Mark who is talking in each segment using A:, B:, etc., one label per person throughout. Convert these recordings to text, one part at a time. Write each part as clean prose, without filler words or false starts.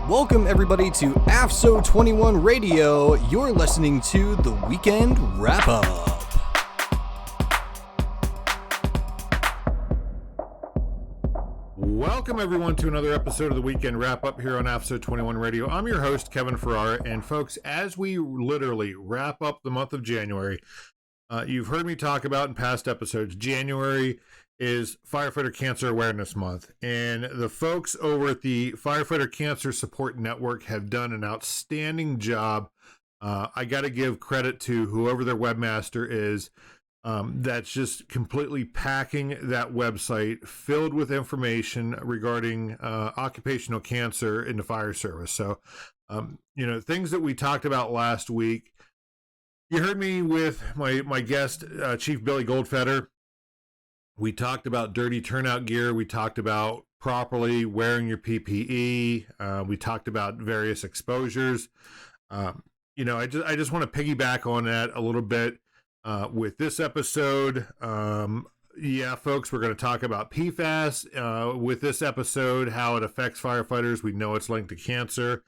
A: Welcome everybody to AFSO21 Radio. You're listening to the Weekend Wrap-Up.
B: Welcome everyone to another episode of the Weekend Wrap-Up here on AFSO21 Radio. I'm your host, Kevin Ferrara, and folks, as we literally wrap up the month of January, you've heard me talk about in past episodes, January is Firefighter Cancer Awareness Month, and the folks over at the Firefighter Cancer Support Network have done an outstanding job. I got to give credit to whoever their webmaster is. That's just completely packing that website filled with information regarding occupational cancer in the fire service. So, things that we talked about last week. You heard me with my guest, Chief Billy Goldfeder. We talked about dirty turnout gear. We talked about properly wearing your PPE. We talked about various exposures. I just want to piggyback on that a little bit with this episode. Folks, we're going to talk about PFAS with this episode, how it affects firefighters. We know it's linked to cancer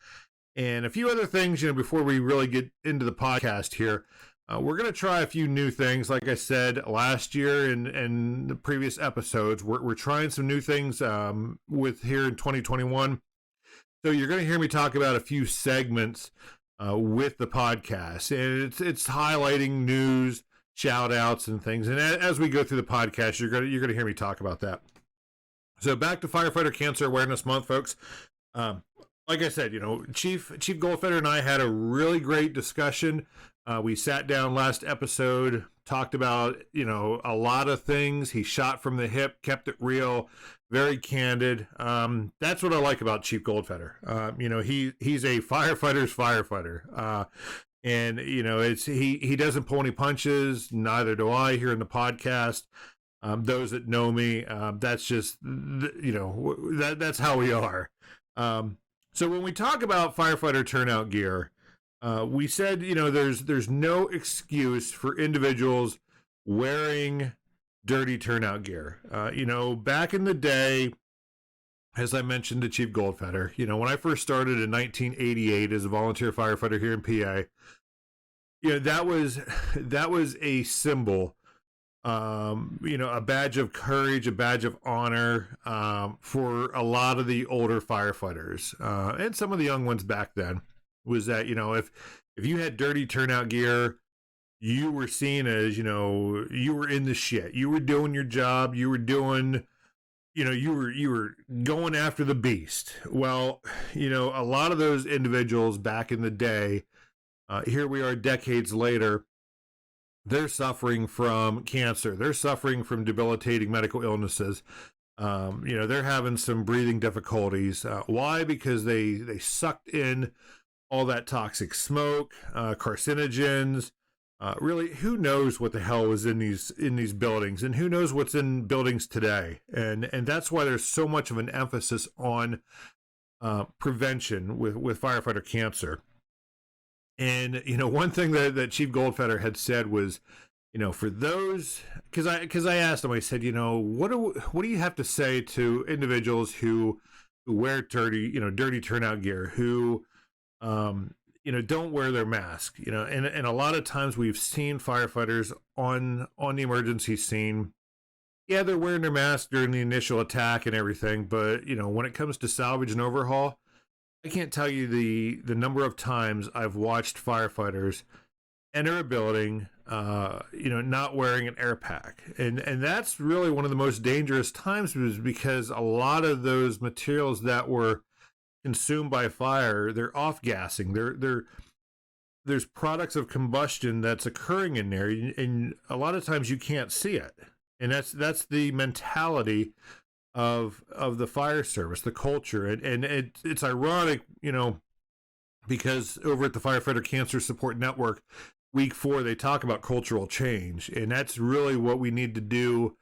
B: and a few other things, before we really get into the podcast here. We're going to try a few new things. Like I said last year and the previous episodes, we're trying some new things with here in 2021. So you're going to hear me talk about a few segments with the podcast, and it's highlighting news, shout outs and things. And as we go through the podcast, you're going to hear me talk about that. So back to Firefighter Cancer Awareness Month, folks. Like I said, Chief Goldfeder and I had a really great discussion. We sat down last episode, talked about, a lot of things. He shot from the hip, kept it real, very candid. That's what I like about Chief Goldfeder. He's a firefighter's firefighter. And he doesn't pull any punches. Neither do I here in the podcast. Those that know me, that's just, that's how we are. So when we talk about firefighter turnout gear, we said, there's no excuse for individuals wearing dirty turnout gear. Back in the day, as I mentioned to Chief Goldfeder, when I first started in 1988 as a volunteer firefighter here in PA, that was a symbol, a badge of courage, a badge of honor for a lot of the older firefighters and some of the young ones back then. Was that, if you had dirty turnout gear, you were seen as, you were in the shit. You were doing your job. You were doing, you were going after the beast. Well, a lot of those individuals back in the day, here we are decades later, they're suffering from cancer. They're suffering from debilitating medical illnesses. They're having some breathing difficulties. Why? Because they sucked in all that toxic smoke, carcinogens. Really, who knows what the hell was in these buildings, and who knows what's in buildings today? And that's why there's so much of an emphasis on prevention with firefighter cancer. And one thing that Chief Goldfeder had said was, for those, because I asked him, I said, what do you have to say to individuals who wear dirty turnout gear, who don't wear their mask, and a lot of times we've seen firefighters on the emergency scene. Yeah, they're wearing their mask during the initial attack and everything, but when it comes to salvage and overhaul, I can't tell you the number of times I've watched firefighters enter a building, not wearing an air pack. And that's really one of the most dangerous times, because a lot of those materials that were consumed by fire, they're off-gassing. There's products of combustion that's occurring in there, and a lot of times you can't see it. And that's the mentality of the fire service, the culture. And it's ironic, because over at the Firefighter Cancer Support Network, week 4, they talk about cultural change, and that's really what we need to do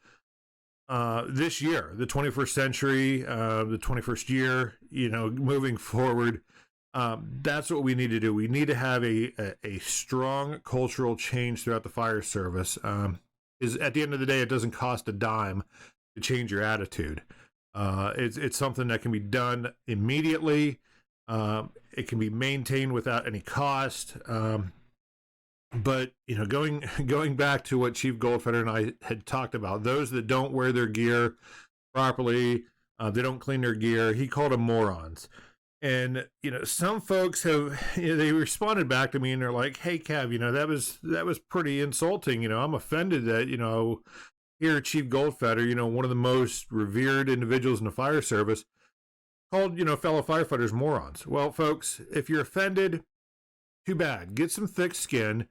B: this year, the 21st century, the 21st year, moving forward. That's what we need to do. We need to have a strong cultural change throughout the fire service. Is at the end of the day, it doesn't cost a dime to change your attitude. It's something that can be done immediately. It can be maintained without any cost. But going back to what Chief Goldfeder and I had talked about, those that don't wear their gear properly, they don't clean their gear, he called them morons. And some folks have they responded back to me and they're like, "Hey Kev, that was pretty insulting. I'm offended that here Chief Goldfeder, one of the most revered individuals in the fire service, called fellow firefighters morons." Well, folks, if you're offended, too bad. Get some thick skin.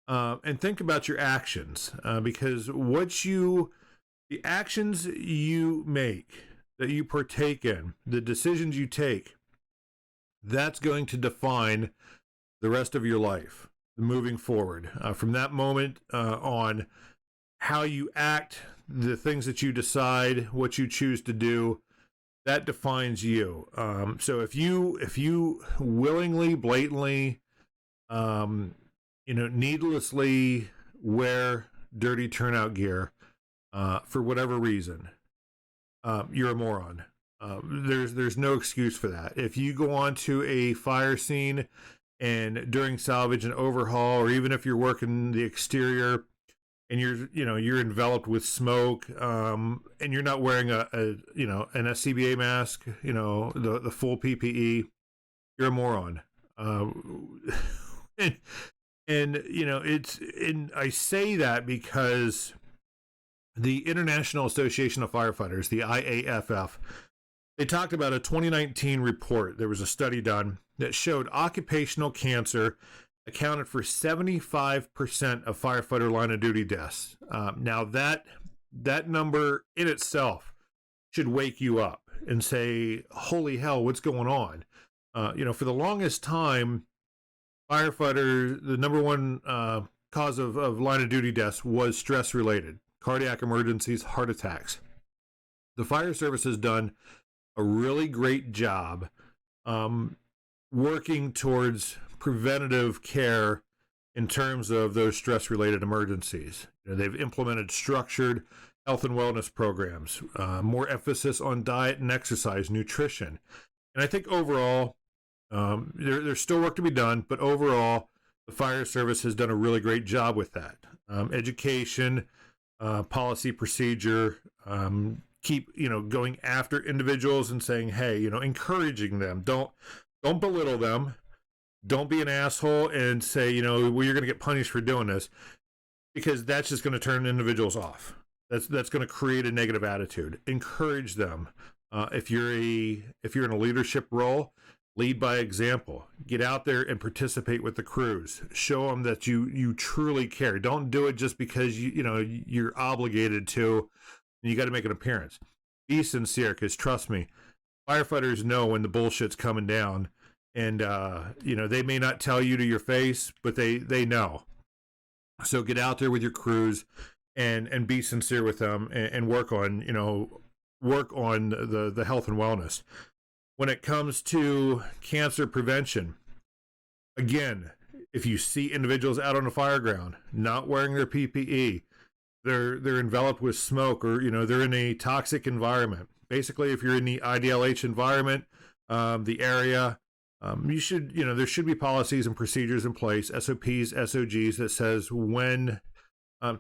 B: And think about your actions, because the actions you make, that you partake in, the decisions you take, that's going to define the rest of your life moving forward. From that moment on, how you act, the things that you decide, what you choose to do, that defines you. So if you willingly, blatantly, needlessly wear dirty turnout gear for whatever reason, you're a moron. There's no excuse for that. If you go onto a fire scene and during salvage and overhaul, or even if you're working the exterior and you're enveloped with smoke, and you're not wearing an SCBA mask, the full PPE, you're a moron. And I say that because the International Association of Firefighters, the IAFF, they talked about a 2019 report. There was a study done that showed occupational cancer accounted for 75% of firefighter line of duty deaths. Now that number in itself should wake you up and say, "Holy hell, what's going on?" For the longest time, firefighter, the number one cause of line of duty deaths was stress related, cardiac emergencies, heart attacks. The fire service has done a really great job working towards preventative care in terms of those stress related emergencies. They've implemented structured health and wellness programs, more emphasis on diet and exercise, nutrition. And I think overall, there's still work to be done, but overall, the fire service has done a really great job with that. Education, policy, procedure, keep going after individuals and saying, hey, encouraging them. Don't belittle them. Don't be an asshole and say, well, you're going to get punished for doing this, because that's just going to turn individuals off. That's going to create a negative attitude. Encourage them. If you're in a leadership role, lead by example. Get out there and participate with the crews. Show them that you truly care. Don't do it just because you're obligated to. And you got to make an appearance. Be sincere, because trust me, firefighters know when the bullshit's coming down, and they may not tell you to your face, but they know. So get out there with your crews and be sincere with them, and work on the health and wellness. When it comes to cancer prevention, again, if you see individuals out on the fire ground not wearing their PPE, they're enveloped with smoke, or they're in a toxic environment. Basically, if you're in the IDLH environment, the area, there should be policies and procedures in place, SOPs, SOGs, that says when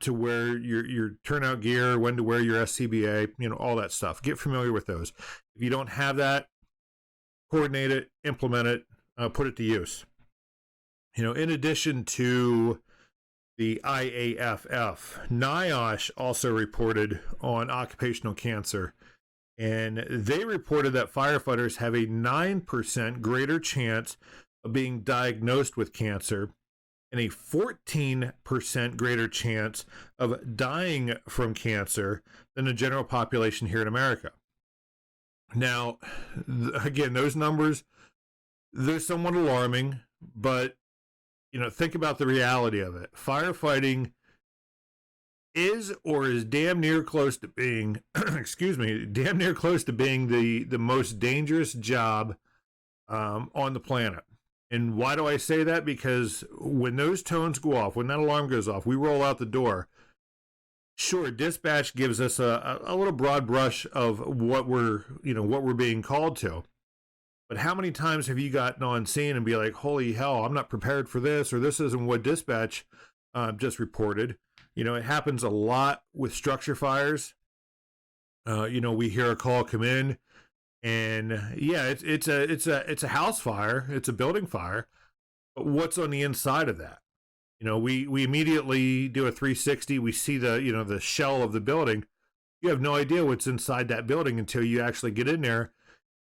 B: to wear your turnout gear, when to wear your SCBA, all that stuff. Get familiar with those. If you don't have that, coordinate it, implement it, put it to use. In addition to the IAFF, NIOSH also reported on occupational cancer, and they reported that firefighters have a 9% greater chance of being diagnosed with cancer and a 14% greater chance of dying from cancer than the general population here in America. Now, again, those numbers, they're somewhat alarming, but think about the reality of it. Firefighting is damn near close to being, damn near close to being the most dangerous job on the planet. And why do I say that? Because when those tones go off, when that alarm goes off, we roll out the door. Sure, dispatch gives us a little broad brush of what we're being called to. But how many times have you gotten on scene and be like, holy hell, I'm not prepared for this, or this isn't what dispatch just reported? You know, it happens a lot with structure fires. You know, we hear a call come in, and yeah, it's a house fire, it's a building fire, but what's on the inside of that? You know, we immediately do a 360. We see the shell of the building. You have no idea what's inside that building until you actually get in there.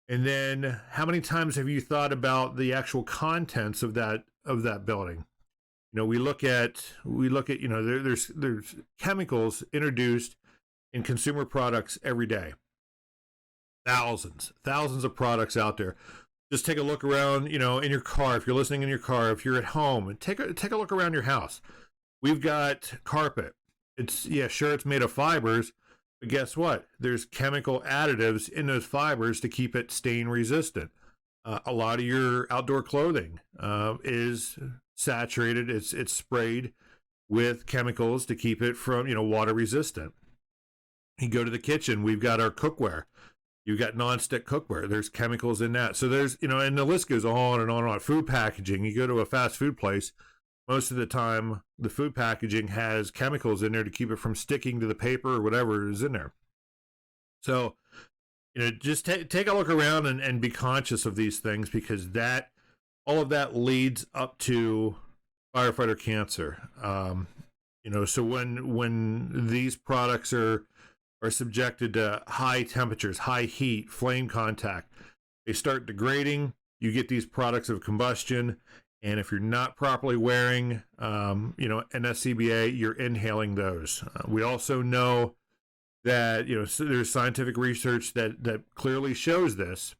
B: And then how many times have you thought about the actual contents of that building? You know, we look at you know, there's chemicals introduced in consumer products every day. Thousands of products out there. Just take a look around, you know, in your car. If you're listening in your car, if you're at home, and take a look around your house. We've got carpet. It's made of fibers, but guess what? There's chemical additives in those fibers to keep it stain resistant. A lot of your outdoor clothing is saturated. It's sprayed with chemicals to keep it from, you know, water resistant. You go to the kitchen. We've got our cookware. You've got nonstick cookware. There's chemicals in that. So there's, you know, and the list goes on and on and on. Food packaging. You go to a fast food place, most of the time the food packaging has chemicals in there to keep it from sticking to the paper or whatever is in there. So, you know, just take a look around and be conscious of these things, because all of that leads up to firefighter cancer. You know, so when these products are subjected to high temperatures, high heat, flame contact, they start degrading. You get these products of combustion, and if you're not properly wearing, you know, NFPA, you're inhaling those. We also know that, you know, so there's scientific research that clearly shows this.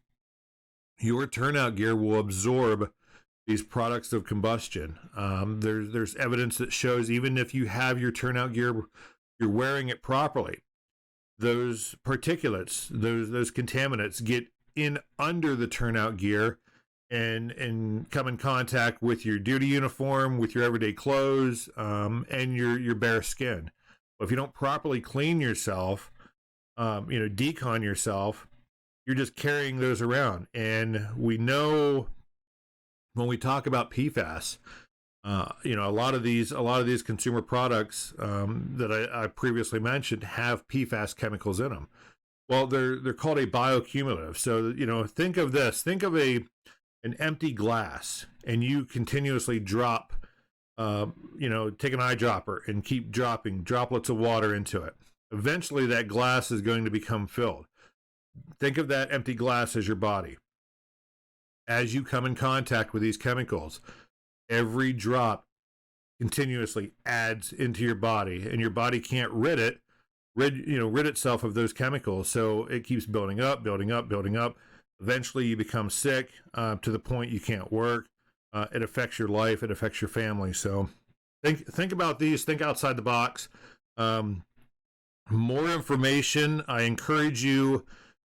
B: Your turnout gear will absorb these products of combustion. There's evidence that shows even if you have your turnout gear, you're wearing it properly, those particulates, those contaminants get in under the turnout gear and come in contact with your duty uniform, with your everyday clothes, and your bare skin. But if you don't properly clean yourself, you know, decon yourself, you're just carrying those around. And we know when we talk about PFAS, you know, a lot of these consumer products that I previously mentioned have PFAS chemicals in them. Well, they're called a bioaccumulative. So, you know, think of this. Think of an empty glass, and you continuously drop, you know, take an eyedropper and keep dropping droplets of water into it. Eventually, that glass is going to become filled. Think of that empty glass as your body. As you come in contact with these chemicals, every drop continuously adds into your body, and your body can't rid itself of those chemicals. So it keeps building up. Eventually you become sick to the point you can't work. It affects your life. It affects your family. So think about these. Think outside the box. More information. I encourage you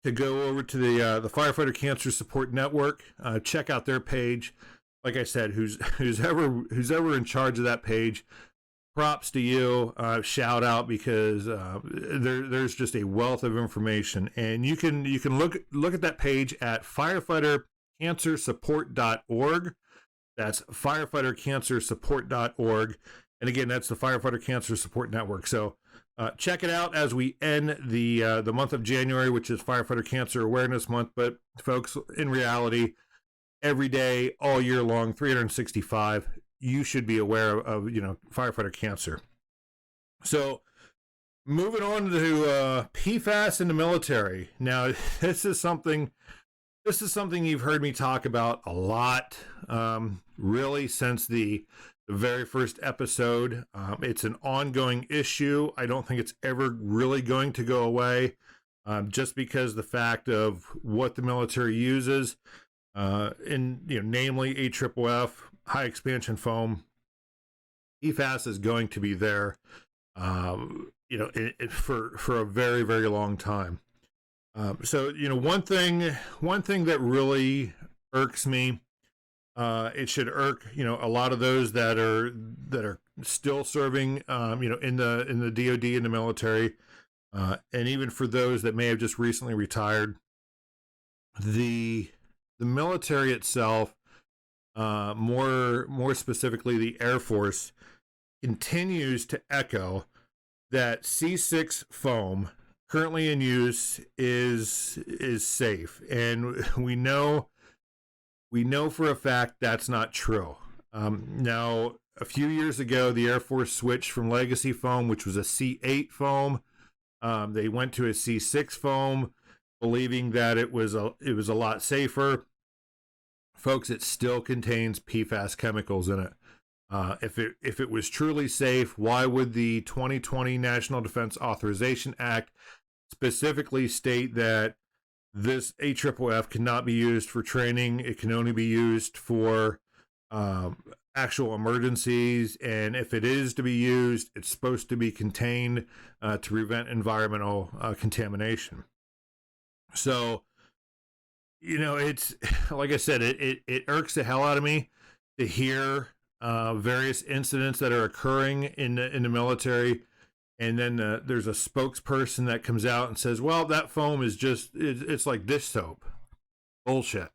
B: to go over to the Firefighter Cancer Support Network. Check out their page. Like I said, who's ever in charge of that page, props to you. Shout out, because there's just a wealth of information, and you can look at that page at firefightercancersupport.org. That's firefightercancersupport.org, and again, that's the Firefighter Cancer Support Network. So check it out as we end the month of January, which is Firefighter Cancer Awareness Month. But folks, in reality, every day, all year long, 365, you should be aware of, you know, firefighter cancer. So moving on to PFAS in the military. Now, this is something you've heard me talk about a lot, really since the very first episode. It's an ongoing issue. I don't think it's ever really going to go away, just because the fact of what the military uses, namely AFFF, high expansion foam. PFAS is going to be there, for a very, very long time. So, you know, one thing that really irks me, it should irk, you know, a lot of those that are still serving, in the DoD, in the military, and even for those that may have just recently retired. The the military itself, more specifically the Air Force, continues to echo that C6 foam currently in use is safe, and we know for a fact that's not true. Now, a few years ago, the Air Force switched from legacy foam, which was a C8 foam. They went to a C6 foam, believing that it was a lot safer. Folks, it still contains PFAS chemicals in it. If it was truly safe, why would the 2020 National Defense Authorization Act specifically state that this AFFF cannot be used for training? It can only be used for actual emergencies, and if it is to be used, it's supposed to be contained to prevent environmental contamination. So, it's like I said, it irks the hell out of me to hear various incidents that are occurring in the military, and then there's a spokesperson that comes out and says, well, that foam is just it's like dish soap. Bullshit.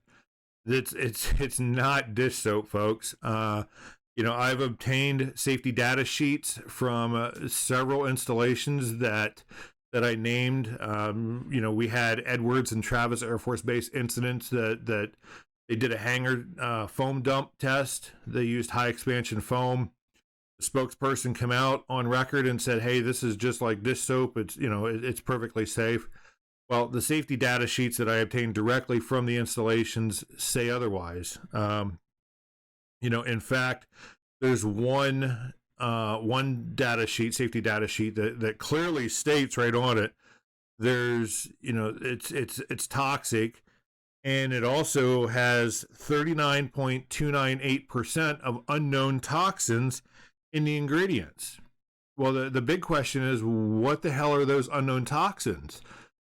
B: It's not dish soap, folks. I've obtained safety data sheets from several installations that I named. We had Edwards and Travis Air Force Base incidents that they did a hangar foam dump test. They used high expansion foam. The spokesperson came out on record and said, hey, this is just like dish soap. It's perfectly safe. Well, the safety data sheets that I obtained directly from the installations say otherwise. In fact, there's one data sheet, safety data sheet that clearly states right on it, there's, it's toxic, and it also has 39.298% of unknown toxins in the ingredients. Well, the big question is, what the hell are those unknown toxins?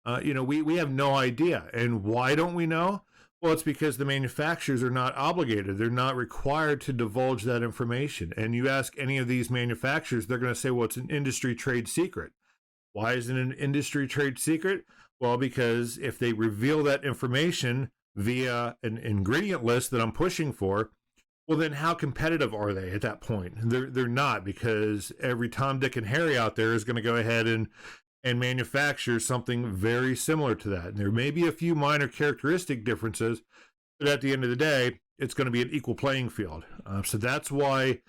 B: We have no idea. And why don't we know? Well, it's because the manufacturers are not obligated. They're not required to divulge that information. And you ask any of these manufacturers, they're going to say, well, it's an industry trade secret. Why is it an industry trade secret? Well, because if they reveal that information via an ingredient list that I'm pushing for, well, then how competitive are they at that point? They're not, because every Tom, Dick, and Harry out there is going to go ahead and manufacture something very similar to that. And there may be a few minor characteristic differences, but at the end of the day, it's going to be an equal playing field. So that's why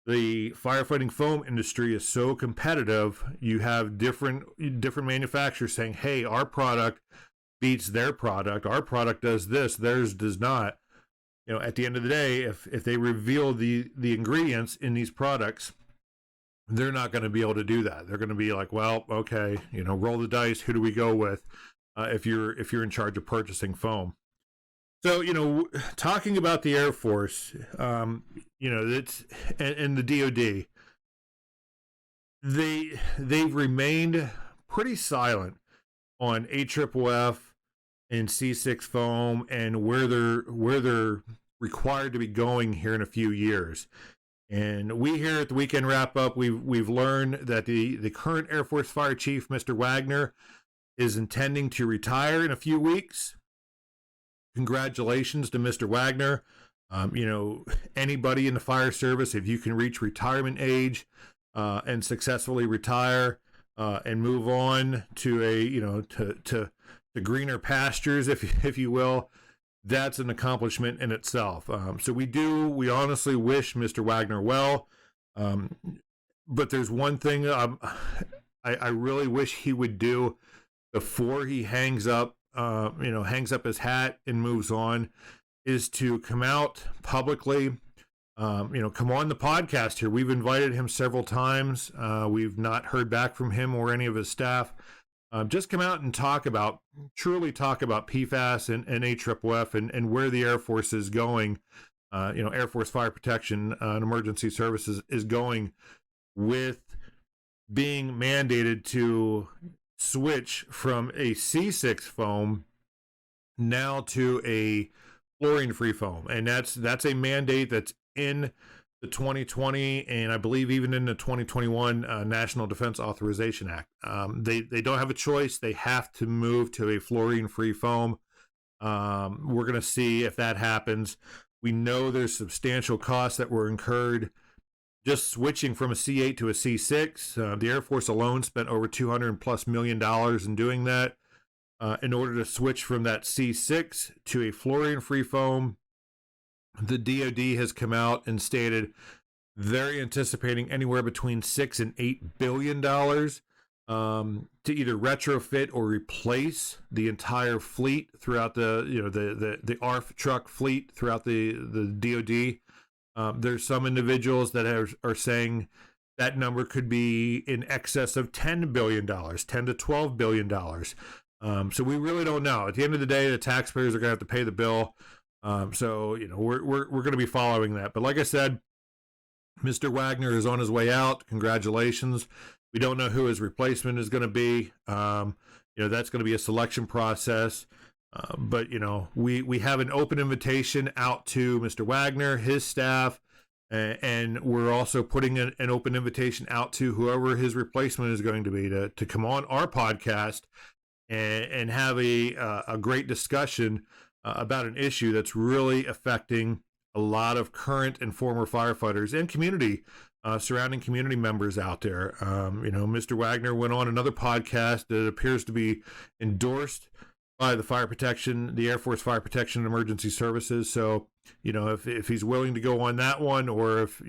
B: the firefighting foam industry is so competitive. You have different manufacturers saying, hey, our product beats their product. Our product does this, theirs does not. At the end of the day, if they reveal the ingredients in these products, they're not going to be able to do that. They're going to be like, well, okay, roll the dice. Who do we go with if you're in charge of purchasing foam? So, talking about the Air Force, it's and the DoD, they've remained pretty silent on AFFF and C6 foam and where they're required to be going here in a few years. And we here at the Weekend Wrap Up, we've learned that the current Air Force Fire Chief, Mr. Wagner, is intending to retire in a few weeks. Congratulations to Mr. Wagner. Anybody in the fire service, if you can reach retirement age and successfully retire and move on to to greener pastures, if you will, that's an accomplishment in itself. So we honestly wish Mr. Wagner well. But there's one thing I really wish he would do before he hangs up his hat and moves on, is to come out publicly, come on the podcast here. We've invited him several times. We've not heard back from him or any of his staff. Just come out and truly talk about PFAS and AFFF and where the Air Force is going, Air Force Fire Protection and Emergency Services is going with being mandated to switch from a C6 foam now to a fluorine-free foam. And that's a mandate that's in the 2020 and I believe even in the 2021 National Defense Authorization Act. They don't have a choice. They have to move to a fluorine-free foam. We're going to see if that happens. We know there's substantial costs that were incurred just switching from a C8 to a C6. The Air Force alone spent over $200+ million in doing that. In order to switch from that C6 to a fluorine-free foam, the DoD has come out and stated they're anticipating anywhere between $6 and $8 billion to either retrofit or replace the entire fleet throughout the ARF truck fleet throughout the DoD. There's some individuals that are saying that number could be in excess of $10 billion, $10 to $12 billion. So we really don't know. At the end of the day, the taxpayers are going to have to pay the bill. So we're going to be following that. But like I said, Mr. Wagner is on his way out. Congratulations. We don't know who his replacement is going to be. That's going to be a selection process. But we have an open invitation out to Mr. Wagner, his staff, and we're also putting an open invitation out to whoever his replacement is going to be to come on our podcast and have a great discussion about an issue that's really affecting a lot of current and former firefighters and community surrounding community members out there. Mr. Wagner went on another podcast that appears to be endorsed by the Air Force Fire Protection and Emergency Services. So, if he's willing to go on that one, or if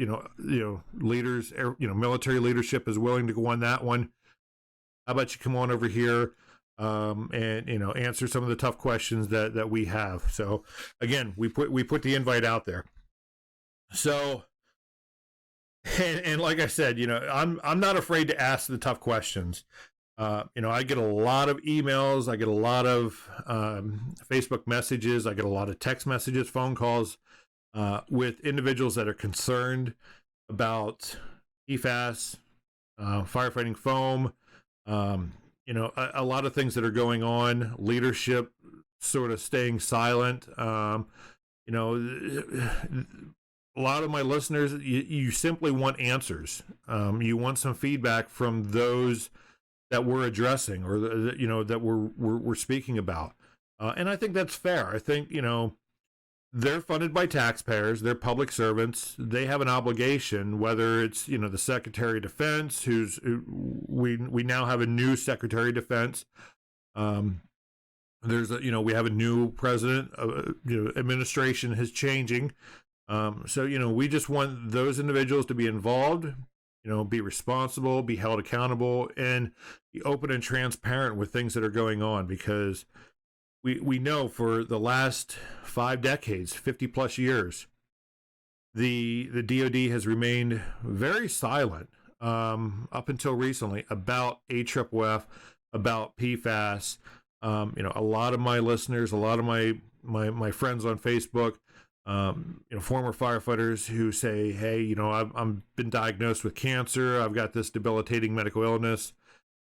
B: leaders, military leadership is willing to go on that one, how about you come on over here and answer some of the tough questions that we have. So again, we put the invite out there. So, and like I said, I'm not afraid to ask the tough questions. I get a lot of emails, I get a lot of Facebook messages, I get a lot of text messages, phone calls with individuals that are concerned about PFAS, firefighting foam, a lot of things that are going on, leadership sort of staying silent. A lot of my listeners, you simply want answers. You want some feedback from those that we're addressing, or that we're speaking about. And I think that's fair. I think, they're funded by taxpayers, they're public servants, they have an obligation, whether it's, the Secretary of Defense, we now have a new Secretary of Defense. We have a new president, administration is changing. So, we just want those individuals to be involved, be responsible, be held accountable, and be open and transparent with things that are going on, because we know for the last 5 decades, 50+ years, the DoD has remained very silent up until recently about AFFF, about PFAS. A lot of my listeners, a lot of my friends on Facebook, former firefighters who say, hey, I've been diagnosed with cancer, I've got this debilitating medical illness.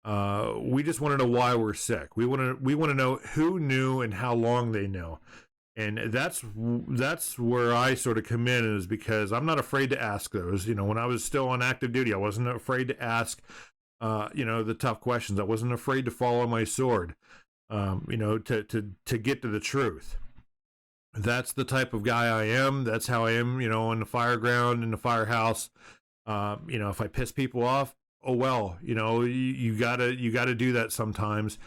B: We just want to know why we're sick. We want to know who knew and how long they know. And that's where I sort of come in, is because I'm not afraid to ask those. When I was still on active duty, I wasn't afraid to ask, the tough questions. I wasn't afraid to fall on my sword, to get to the truth. That's the type of guy I am. That's how I am, on the fire ground, in the firehouse. If I piss people off, oh well, you gotta do that sometimes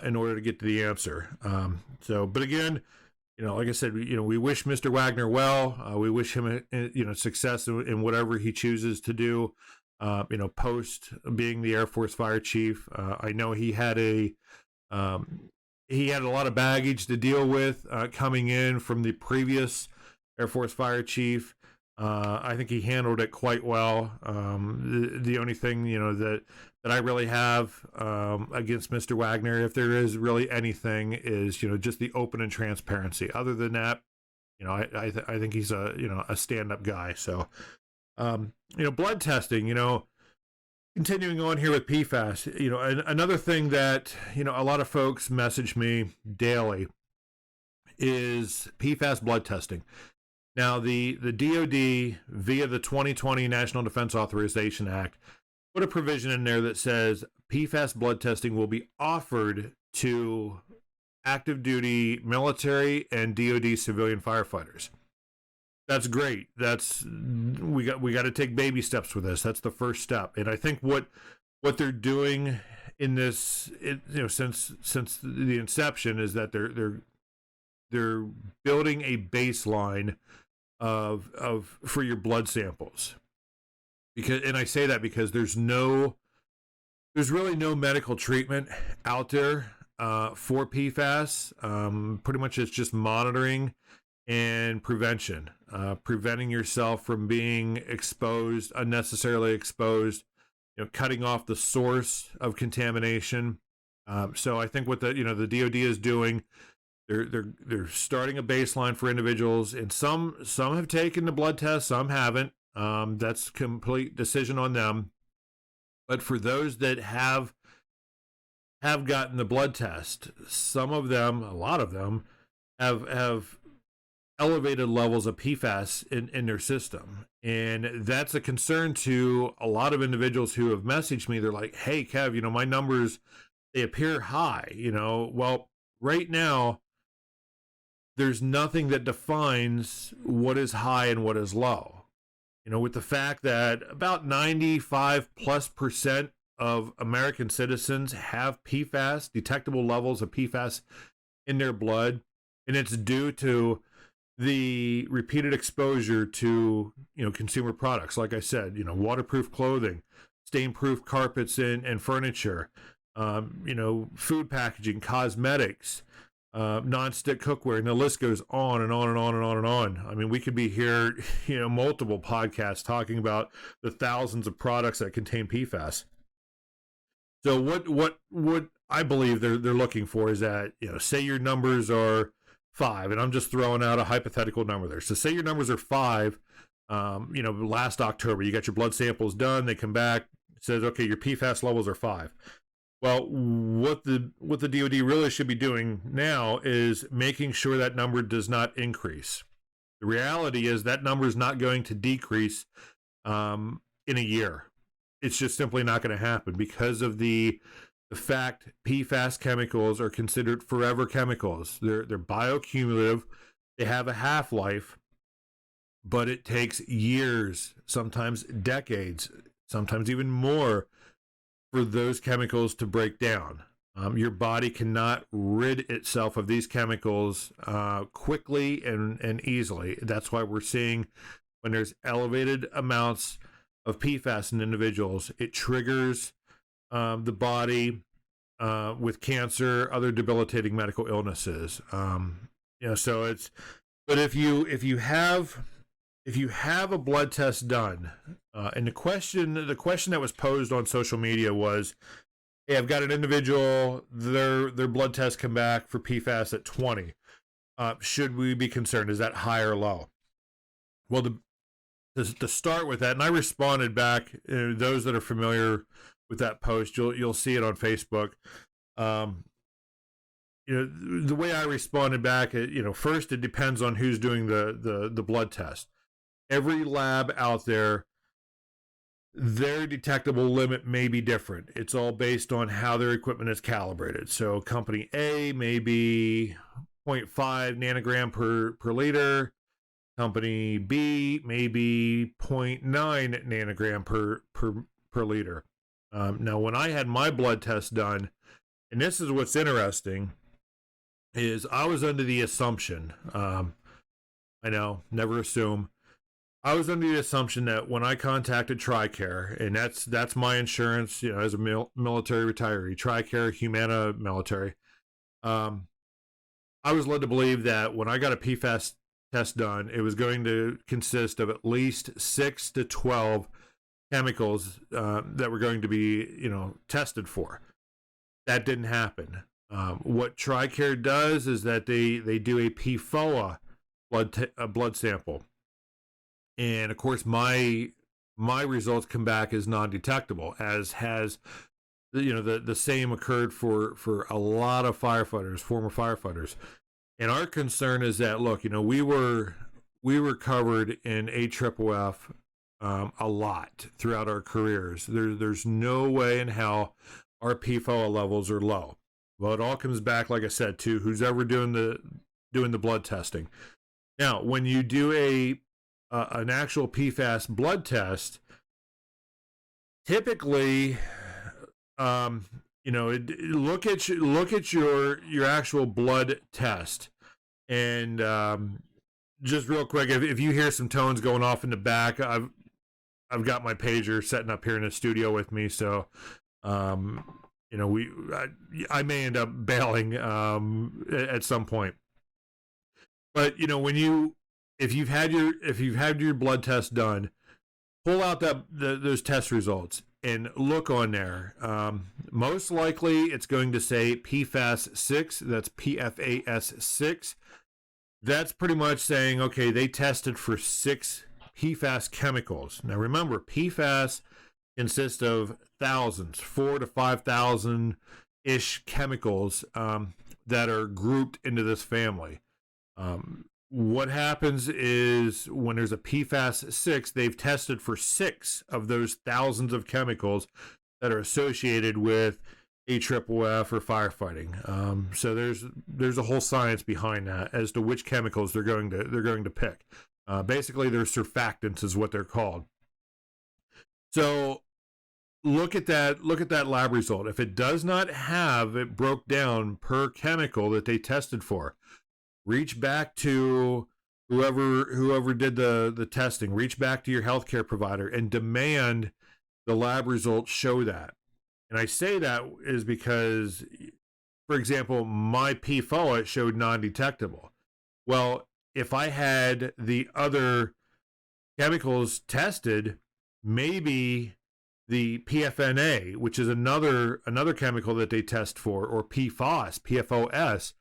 B: in order to get to the answer. But again, like I said, we wish Mr. Wagner well. We wish him, success in whatever he chooses to do. Post being the Air Force Fire Chief, I know he had a lot of baggage to deal with coming in from the previous Air Force Fire Chief. I think he handled it quite well. The only thing, that I really have against Mr. Wagner, if there is really anything, is, just the open and transparency. Other than that, I think he's a stand-up guy. So, blood testing, continuing on here with PFAS, another thing that, a lot of folks message me daily is PFAS blood testing. Now, the DoD, via the 2020 National Defense Authorization Act, put a provision in there that says PFAS blood testing will be offered to active duty military and DoD civilian firefighters. That's great. We got to take baby steps with this. That's the first step. And I think what they're doing in this, since the inception, is that they're building a baseline of for your blood samples. And I say that because there's really no medical treatment out there for PFAS. Pretty much it's just monitoring and prevention, preventing yourself from being unnecessarily exposed, cutting off the source of contamination. So I think what the DoD is doing, they're starting a baseline for individuals, and some have taken the blood test, some haven't. That's complete decision on them. But for those that have gotten the blood test, some of them, a lot of them, have elevated levels of PFAS in their system. And that's a concern to a lot of individuals who have messaged me. They're like, hey, Kev, my numbers, they appear high. Well, right now, there's nothing that defines what is high and what is low. With the fact that about 95+% of American citizens have PFAS, detectable levels of PFAS in their blood, and it's due to the repeated exposure to consumer products, like I said, waterproof clothing, stain-proof carpets and furniture, food packaging, cosmetics, non-stick cookware, and the list goes on and on and on and on and on. I mean, we could be here, multiple podcasts talking about the thousands of products that contain PFAS. So what I believe they're looking for is that, say your numbers are 5, and I'm just throwing out a hypothetical number there. So say your numbers are 5, last October, you got your blood samples done, they come back, it says, okay, your PFAS levels are 5. Well, what the DoD really should be doing now is making sure that number does not increase. The reality is that number is not going to decrease in a year. It's just simply not going to happen because of the fact PFAS chemicals are considered forever chemicals. They're bioaccumulative. They have a half-life, but it takes years, sometimes decades, sometimes even more, for those chemicals to break down. Your body cannot rid itself of these chemicals quickly and easily. That's why we're seeing when there's elevated amounts of PFAS in individuals, it triggers the body with cancer, other debilitating medical illnesses. So it's, but if you have a blood test done, and the question that was posed on social media was, hey, I've got an individual, their blood test come back for PFAS at 20. Should we be concerned? Is that high or low? Well, to start with that, and I responded back, those that are familiar with that post, you'll see it on Facebook. The way I responded back, first, it depends on who's doing the blood test. Every lab out there, their detectable limit may be different. It's all based on how their equipment is calibrated. So company A may be 0.5 nanogram per liter. Company B may be 0.9 nanogram per liter. Now, when I had my blood test done, and this is what's interesting, is I was under the assumption, I know, never assume, I was under the assumption that when I contacted TRICARE, and that's my insurance, as a military retiree, TRICARE, Humana military, I was led to believe that when I got a PFAS test done, it was going to consist of at least 6 to 12 chemicals that were going to be, tested for. That didn't happen. What TRICARE does is that they do a PFOA blood sample. And of course, my results come back as non-detectable, as has the same occurred for a lot of firefighters, former firefighters. And our concern is that, look, we were covered in AFFF a lot throughout our careers. There's no way in hell our PFOA levels are low. Well, it all comes back, like I said, to who's ever doing the blood testing. Now, when you do an actual PFAS blood test, typically, look at your actual blood test, and just real quick, if you hear some tones going off in the back, I've got my pager setting up here in the studio with me, so I may end up bailing at some point. But if you've had your blood test done, pull out those test results and look on there. Most likely, it's going to say PFAS 6. That's PFAS 6. That's pretty much saying, okay, they tested for 6 PFAS chemicals. Now remember, PFAS consists of thousands, 4,000 to 5,000-ish chemicals that are grouped into this family. What happens is when there's a PFAS 6, they've tested for 6 of those thousands of chemicals that are associated with AFFF or firefighting. So there's a whole science behind that as to which chemicals they're going to pick. Basically, their surfactants is what they're called. So look at that lab result. If it does not have it broke down per chemical that they tested for, reach back to whoever did the testing. Reach back to your healthcare provider and demand the lab results show that. And I say that is because, for example, my PFOA showed non-detectable. Well, if I had the other chemicals tested, maybe the PFNA, which is another chemical that they test for, or PFOS,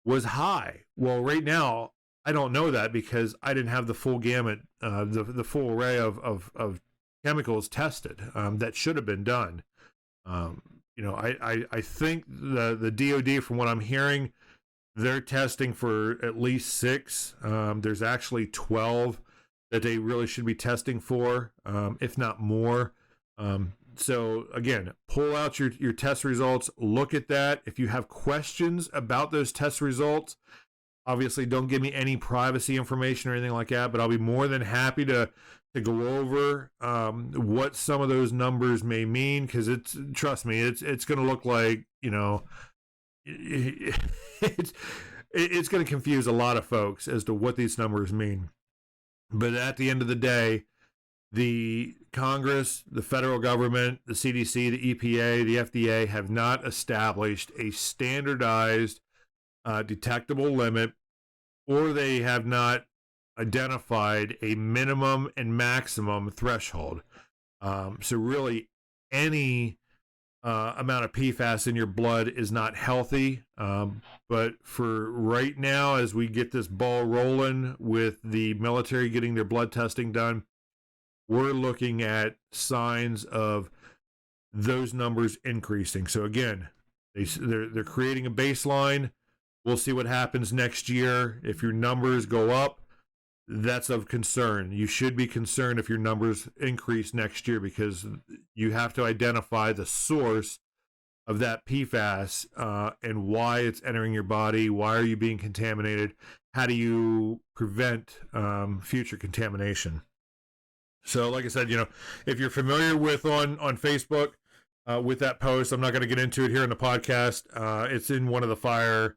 B: was high. Well, right now, I don't know that because I didn't have the full gamut, the full array of chemicals tested that should have been done. I think the DOD, from what I'm hearing, they're testing for at least 6. There's actually 12 that they really should be testing for, if not more. So again, pull out your test results, look at that. If you have questions about those test results, obviously don't give me any privacy information or anything like that, but I'll be more than happy to go over what some of those numbers may mean, because trust me, it's going to look like, it's going to confuse a lot of folks as to what these numbers mean. But at the end of the day, the Congress, the federal government, the CDC, the EPA, the FDA have not established a standardized detectable limit, or they have not identified a minimum and maximum threshold. So really, any amount of PFAS in your blood is not healthy. But for right now, as we get this ball rolling with the military getting their blood testing done, we're looking at signs of those numbers increasing. So again, they're creating a baseline. We'll see what happens next year. If your numbers go up, that's of concern. You should be concerned if your numbers increase next year, because you have to identify the source of that PFAS and why it's entering your body. Why are you being contaminated? How do you prevent future contamination? So like I said, if you're familiar with on Facebook with that post, I'm not going to get into it here in the podcast. It's in one of the fire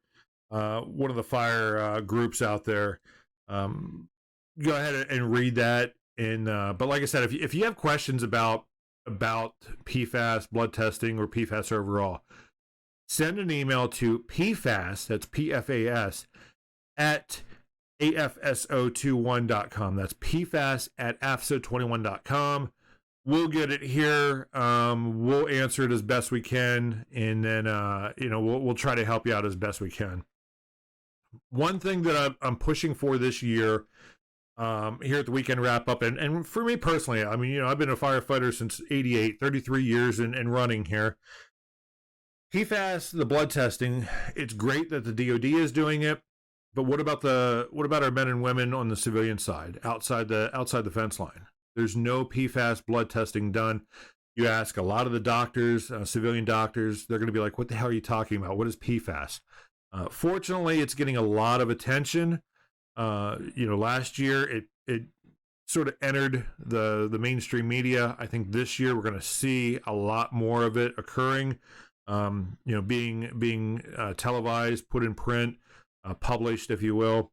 B: groups out there. Go ahead and read that. And but like I said, if you have questions about PFAS blood testing or PFAS overall, send an email to PFAS, that's PFAS, at AFSO21.com. That's PFAS at AFSO21.com. We'll get it here. We'll answer it as best we can, and then we'll try to help you out as best we can. One thing that I'm pushing for this year, here at the weekend wrap up, and for me personally, I mean, I've been a firefighter since '88, 33 years and running here. PFAS, the blood testing, it's great that the DOD is doing it, but what about our men and women on the civilian side, outside the fence line? There's no PFAS blood testing done. You ask a lot of the doctors, civilian doctors, they're going to be like, what the hell are you talking about? What is PFAS? Fortunately, it's getting a lot of attention. Last year it sort of entered the mainstream media. I think this year we're going to see a lot more of it occurring, being televised, put in print, published, if you will.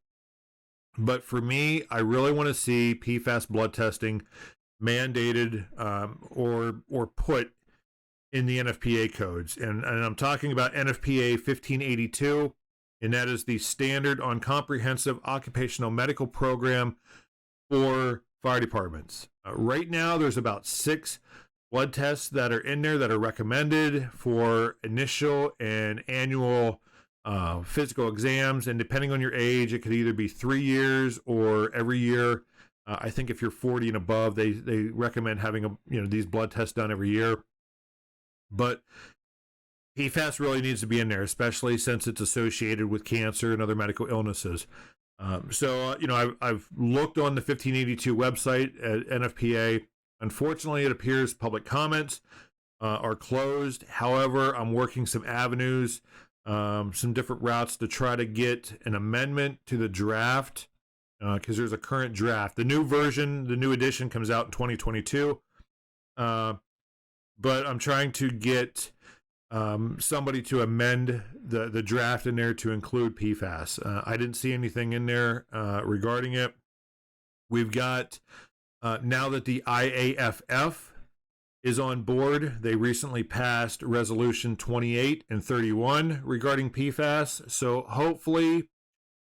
B: But for me, I really want to see PFAS blood testing mandated or put in the NFPA codes. And I'm talking about NFPA 1582, and that is the Standard on Comprehensive Occupational Medical Program for fire departments. Right now, there's about 6 blood tests that are in there that are recommended for initial and annual physical exams, and depending on your age, it could either be 3 years or every year. I think if you're 40 and above, they recommend having these blood tests done every year. But PFAS really needs to be in there, especially since it's associated with cancer and other medical illnesses. I've looked on the 1582 website at NFPA. Unfortunately, it appears public comments are closed. However, I'm working some avenues, some different routes to try to get an amendment to the draft, because there's a current draft. The new version, the new edition comes out in 2022. But I'm trying to get somebody to amend the draft in there to include PFAS. I didn't see anything in there regarding it. We've got, now that the IAFF is on board, they recently passed Resolution 28 and 31 regarding PFAS. So hopefully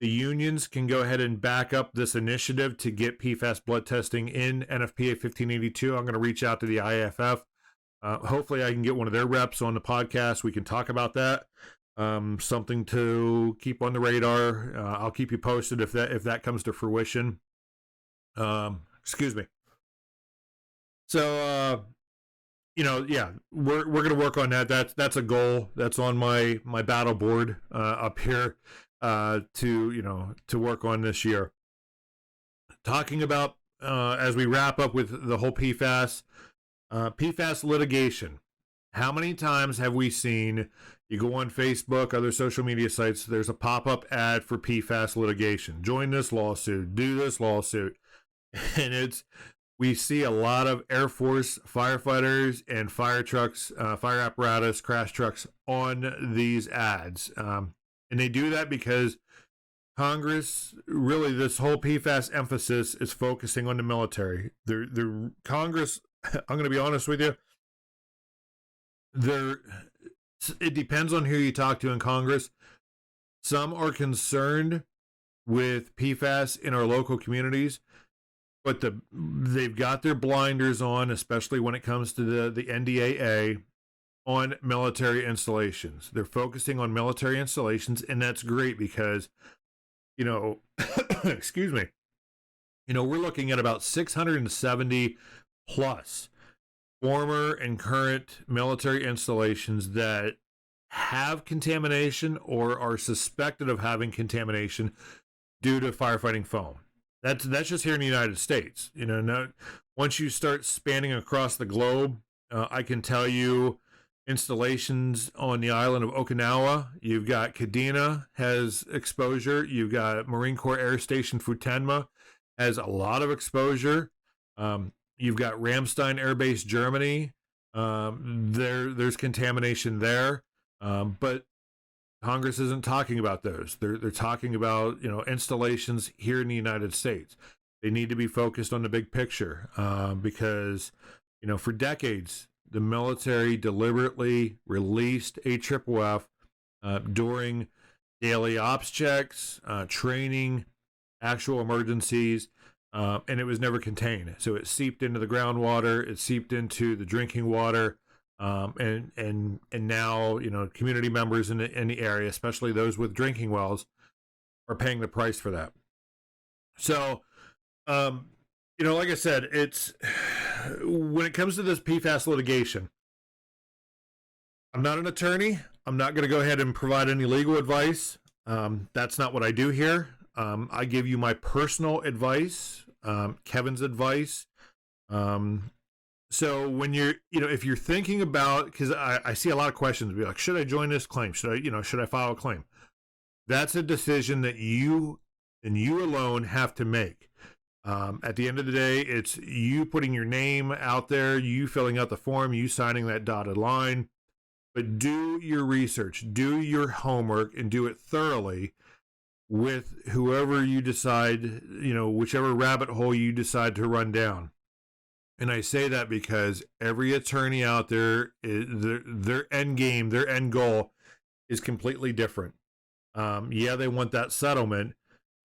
B: the unions can go ahead and back up this initiative to get PFAS blood testing in NFPA 1582. I'm going to reach out to the IAFF. Hopefully I can get one of their reps on the podcast. We can talk about that. Something to keep on the radar. I'll keep you posted if that comes to fruition. Excuse me. So, we're going to work on that. That's a goal. That's on my battle board up here to work on this year. Talking about as we wrap up with the whole PFAS litigation. How many times have we seen, you go on Facebook, other social media sites, there's a pop-up ad for PFAS litigation. Join this lawsuit, do this lawsuit. And we see a lot of Air Force firefighters and fire trucks, fire apparatus, crash trucks on these ads. And they do that because Congress, really this whole PFAS emphasis is focusing on the military. The Congress, I'm going to be honest with you, it depends on who you talk to in Congress. Some are concerned with PFAS in our local communities, but they've got their blinders on, especially when it comes to the NDAA, on military installations. They're focusing on military installations, and that's great because, excuse me, we're looking at about 670 plus former and current military installations that have contamination or are suspected of having contamination due to firefighting foam. That's just here in the United States. Now, once you start spanning across the globe, I can tell you installations on the island of Okinawa. You've got Kadena has exposure. You've got Marine Corps Air Station Futenma has a lot of exposure. You've got Ramstein Air Base, Germany. There's contamination there, but Congress isn't talking about those. They're talking about installations here in the United States. They need to be focused on the big picture because for decades the military deliberately released AFFF during daily ops checks, training, actual emergencies. And it was never contained. So it seeped into the groundwater, it seeped into the drinking water, and now community members in the area, especially those with drinking wells, are paying the price for that. So, like I said, it's when it comes to this PFAS litigation, I'm not an attorney. I'm not going to go ahead and provide any legal advice. That's not what I do here. I give you my personal advice, Kevin's advice. So when you're, if you're thinking about, because I see a lot of questions be like, should I join this claim? Should I file a claim? That's a decision that you and you alone have to make. At the end of the day, it's you putting your name out there, you filling out the form, you signing that dotted line. But do your research, do your homework, and do it thoroughly with whoever you decide, whichever rabbit hole you decide to run down. And I say that because every attorney out there, their end game, their end goal is completely different. They want that settlement,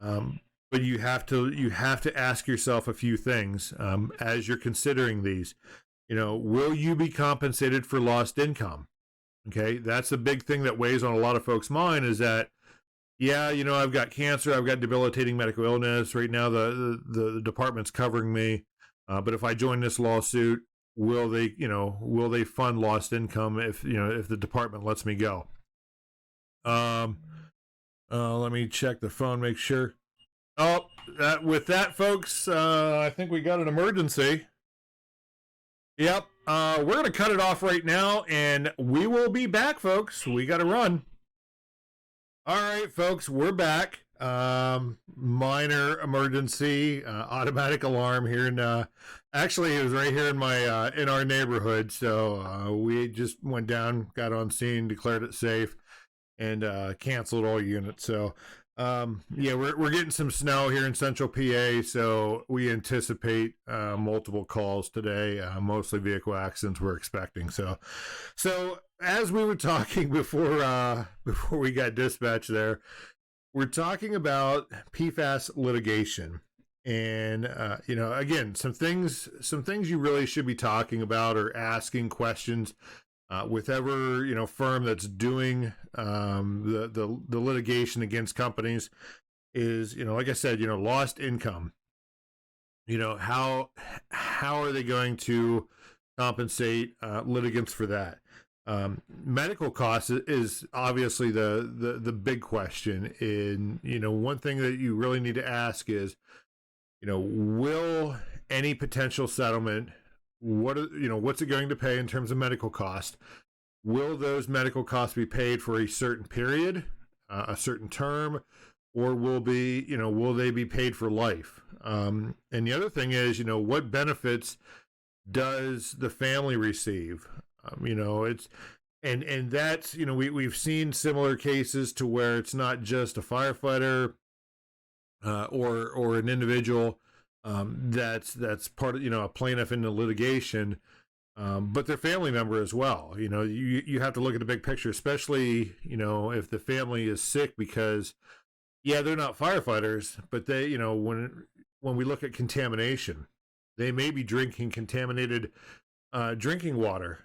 B: but you have to ask yourself a few things as you're considering these. Will you be compensated for lost income? Okay, that's the big thing that weighs on a lot of folks' mind is that, I've got cancer, I've got debilitating medical illness. Right now, the department's covering me. But if I join this lawsuit, will they fund lost income if the department lets me go? Let me check the phone, make sure. Oh, with that, folks, I think we got an emergency. Yep. We're going to cut it off right now, and we will be back, folks. We got to run. All right, folks, we're back. Minor emergency, automatic alarm here, and actually, it was right here in my in our neighborhood. So we just went down, got on scene, declared it safe, and canceled all units. So we're getting some snow here in Central PA, so we anticipate multiple calls today, mostly vehicle accidents we're expecting. So as we were talking before we got dispatched there, we're talking about PFAS litigation. And again, some things you really should be talking about or asking questions with ever firm that's doing the litigation against companies is like I said, lost income. How are they going to compensate litigants for that? Medical costs is obviously the big question. In one thing that you really need to ask is, will any potential settlement, what's it going to pay in terms of medical cost? Will those medical costs be paid for a certain period, a certain term, or will they be paid for life? And the other thing is, what benefits does the family receive? It's and that's we've seen similar cases to where it's not just a firefighter or an individual that's part of a plaintiff in the litigation, but their family member as well. You have to look at the big picture, especially if the family is sick, because they're not firefighters, but they when we look at contamination, they may be drinking contaminated drinking water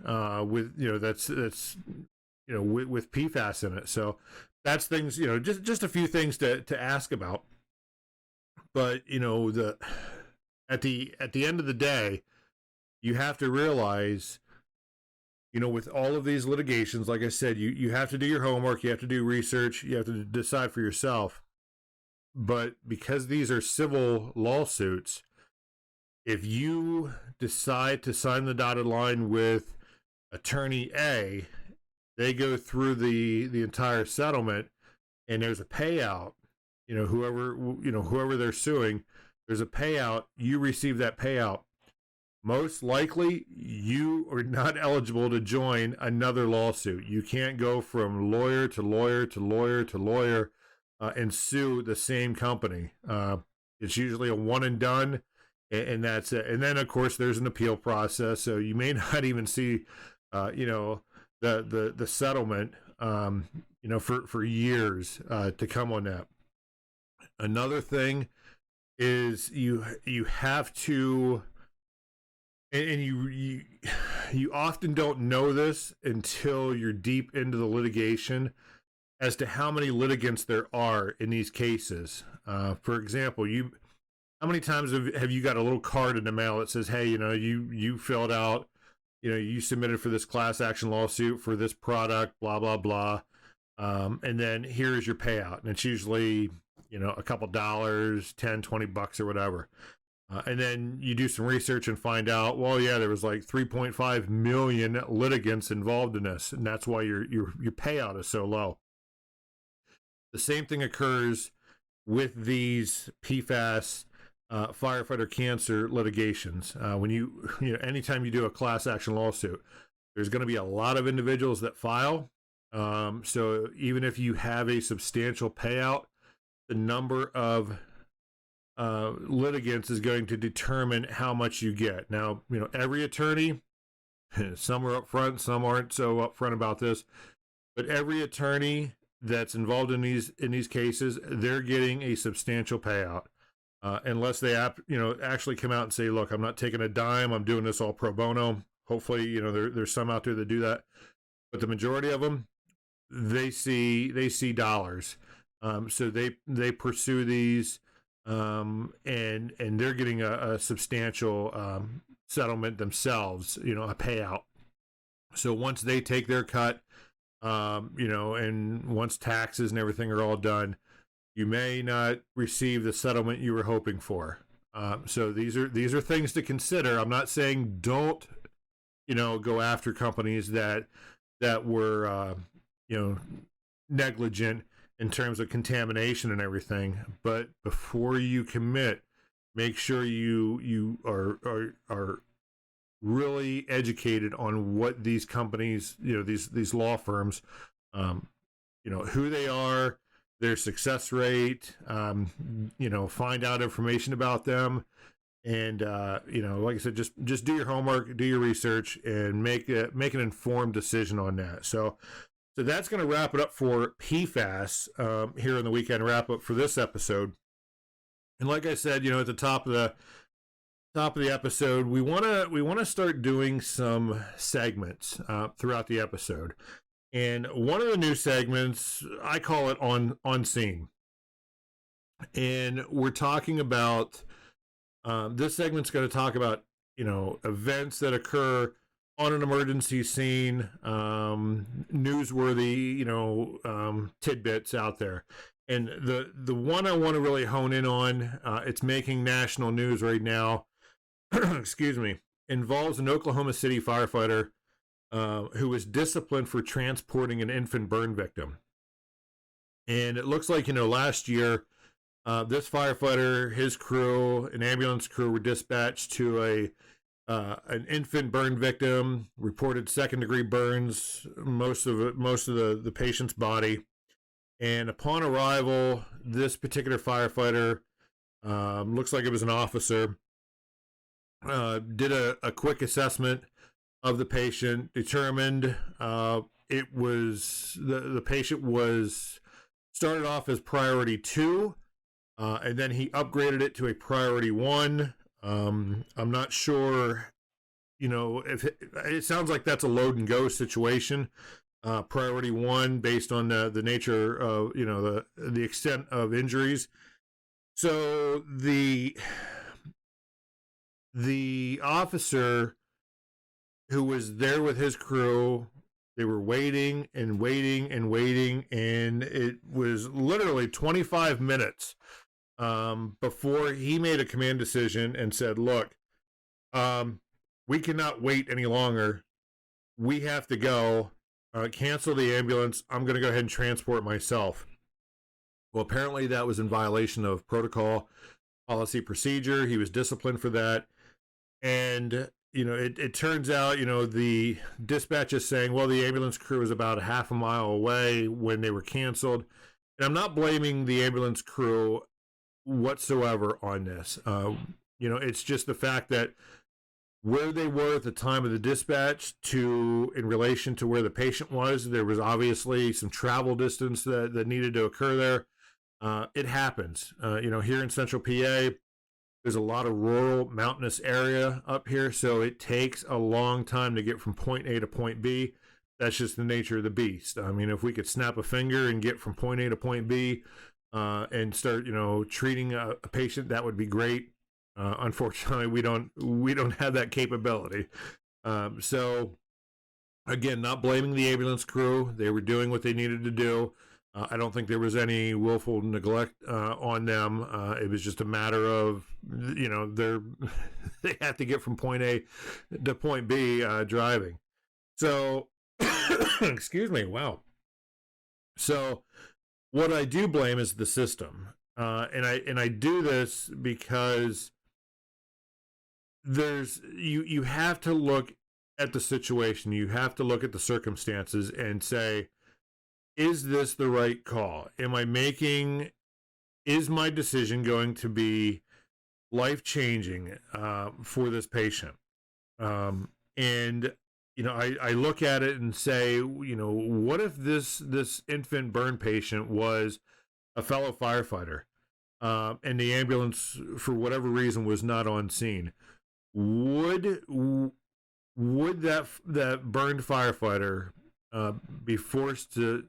B: with that's with PFAS in it. So that's things just a few things to ask about. But at the end of the day, you have to realize with all of these litigations, like I said, you have to do your homework, you have to do research, you have to decide for yourself. But because these are civil lawsuits, if you decide to sign the dotted line with attorney A, they go through the entire settlement, and there's a payout. Whoever they're suing, there's a payout. You receive that payout. Most likely, you are not eligible to join another lawsuit. You can't go from lawyer to lawyer to lawyer to lawyer and sue the same company. It's usually a one and done. And that's it. And then, of course, there's an appeal process, so you may not even see, the settlement, for years to come on that. Another thing is you have to, and you often don't know this until you're deep into the litigation, as to how many litigants there are in these cases. For example, how many times have you got a little card in the mail that says, hey, you filled out, you submitted for this class action lawsuit for this product, blah, blah, blah. And then here's your payout. And it's usually, a couple dollars, $10, $20 or whatever. And then you do some research and find out, well, yeah, there was like 3.5 million litigants involved in this, and that's why your payout is so low. The same thing occurs with these PFAS firefighter cancer litigations. When you know, anytime you do a class action lawsuit, there's going to be a lot of individuals that file. So even if you have a substantial payout, the number of litigants is going to determine how much you get. Now, you know, every attorney, some are upfront, some aren't so upfront about this, but every attorney that's involved in these cases, they're getting a substantial payout, unless they actually come out and say, look, I'm not taking a dime, I'm doing this all pro bono. Hopefully, you know, there's some out there that do that, but the majority of them, they see dollars. So they pursue these, and they're getting a substantial settlement themselves, you know, a payout. So once they take their cut, you know, and once taxes and everything are all done, you may not receive the settlement you were hoping for. So these are things to consider. I'm not saying don't, you know, go after companies that were you know, negligent in terms of contamination and everything, but before you commit, make sure you are really educated on what these companies, you know, these law firms, you know, who they are, their success rate, you know, find out information about them, and you know, like I said, just do your homework, do your research, and make an informed decision on that. So that's going to wrap it up for PFAS here in the weekend wrap up for this episode. And like I said, you know, at the top of the episode, we want to start doing some segments throughout the episode. And one of the new segments, I call it on scene. And we're talking about this segment's going to talk about, you know, events that occur on an emergency scene, newsworthy, you know, tidbits out there. And the one I want to really hone in on, it's making national news right now, excuse me, involves an Oklahoma City firefighter who was disciplined for transporting an infant burn victim. And it looks like, you know, last year, this firefighter, his crew, an ambulance crew were dispatched to an infant burn victim, reported second-degree burns, most of the patient's body. And upon arrival, this particular firefighter, looks like it was an officer, did a quick assessment of the patient, determined it was the patient was started off as priority 2, and then he upgraded it to a priority 1. I'm not sure, you know, if it sounds like that's a load and go situation. Priority 1 based on the nature of, you know, the extent of injuries. So the officer who was there with his crew, they were waiting and waiting and waiting, and it was literally 25 minutes before he made a command decision and said, look, we cannot wait any longer. We have to go. Cancel the ambulance. I'm going to go ahead and transport myself. Well, apparently that was in violation of protocol, policy, procedure. He was disciplined for that. And, you know, it turns out, you know, the dispatch is saying, well, the ambulance crew was about a half a mile away when they were canceled. And I'm not blaming the ambulance crew whatsoever on this. You know, it's just the fact that where they were at the time of the dispatch in relation to where the patient was, there was obviously some travel distance that needed to occur there. It happens. You know, here in Central PA, there's a lot of rural mountainous area up here, so it takes a long time to get from point A to point B. That's just the nature of the beast. I mean, if we could snap a finger and get from point A to point B and start, you know, treating a patient, that would be great. Unfortunately, we don't have that capability. So again, not blaming the ambulance crew. They were doing what they needed to do. I don't think there was any willful neglect on them. It was just a matter of, they have to get from point A to point B driving. So, excuse me, wow. So, what I do blame is the system, and I do this because you have to look at the situation, you have to look at the circumstances, and say, is this the right call? Is my decision going to be life-changing for this patient? And, I look at it and say, what if this infant burn patient was a fellow firefighter, and the ambulance, for whatever reason, was not on scene? Would that burned firefighter be forced to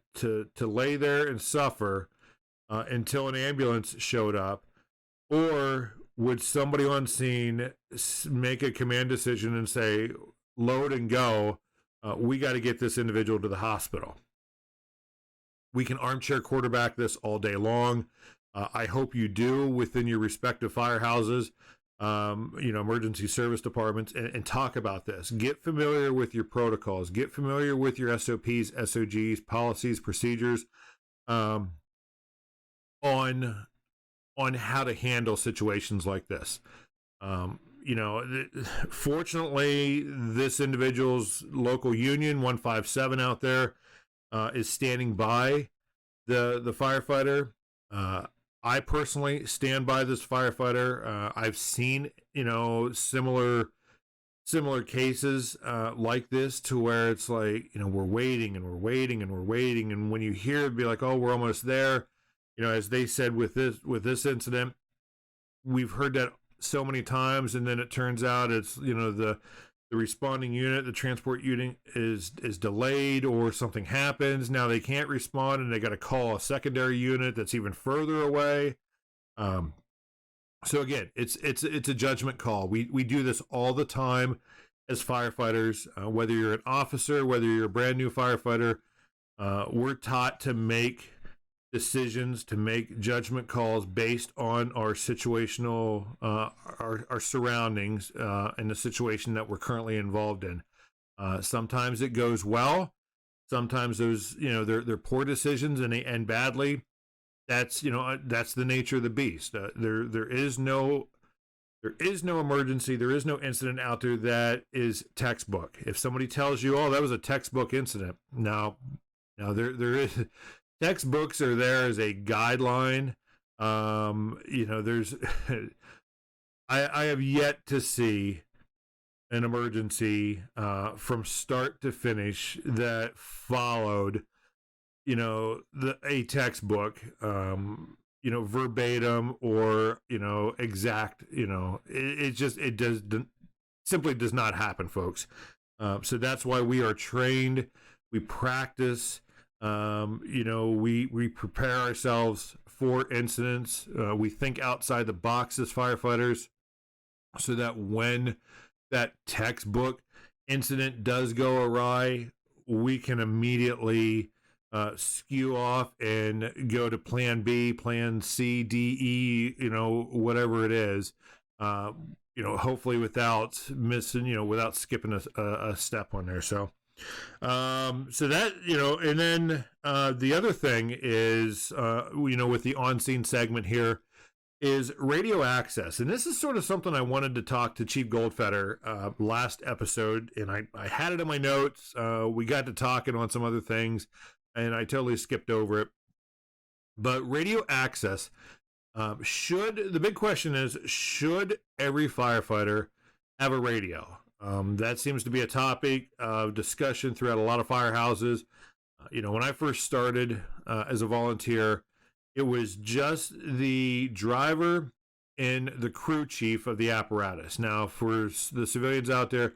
B: lay there and suffer until an ambulance showed up, or would somebody on scene make a command decision and say, load and go, we got to get this individual to the hospital? We can armchair quarterback this all day long. I hope you do within your respective firehouses, emergency service departments, and talk about this. Get familiar with your protocols. Get familiar with your SOPs, SOGs, policies, procedures, on how to handle situations like this. Fortunately, this individual's local union, 157 out there, is standing by the firefighter. I personally stand by this firefighter. I've seen, similar cases like this, to where it's like, we're waiting and we're waiting and we're waiting. And when you hear it be like, oh, we're almost there, as they said with this incident, we've heard that so many times. And then it turns out it's, the responding unit, the transport unit is delayed, or something happens. Now they can't respond, and they got to call a secondary unit that's even further away. So again, it's a judgment call. We do this all the time as firefighters. Whether you're an officer, whether you're a brand new firefighter, we're taught to make decisions, to make judgment calls based on our situational, our surroundings, and the situation that we're currently involved in. Sometimes it goes well. Sometimes those, they're poor decisions and they end badly. That's the nature of the beast. There is no emergency. There is no incident out there that is textbook. If somebody tells you, oh, that was a textbook incident, no, there is. Textbooks are there as a guideline. There's I have yet to see an emergency from start to finish that followed a textbook, verbatim, or exact. It simply does not happen, folks. So that's why we are trained, we practice. We prepare ourselves for incidents. We think outside the box as firefighters, so that when that textbook incident does go awry, we can immediately skew off and go to plan B, plan C, D, E, whatever it is, hopefully without missing, without skipping a step on there. So that, and then the other thing is, with the on-scene segment here, is radio access. And this is sort of something I wanted to talk to Chief Goldfeder last episode, and I had it in my notes. We got to talking on some other things, and I totally skipped over it. But radio access, the big question is, should every firefighter have a radio? That seems to be a topic of discussion throughout a lot of firehouses. When I first started as a volunteer, it was just the driver and the crew chief of the apparatus. Now, for the civilians out there,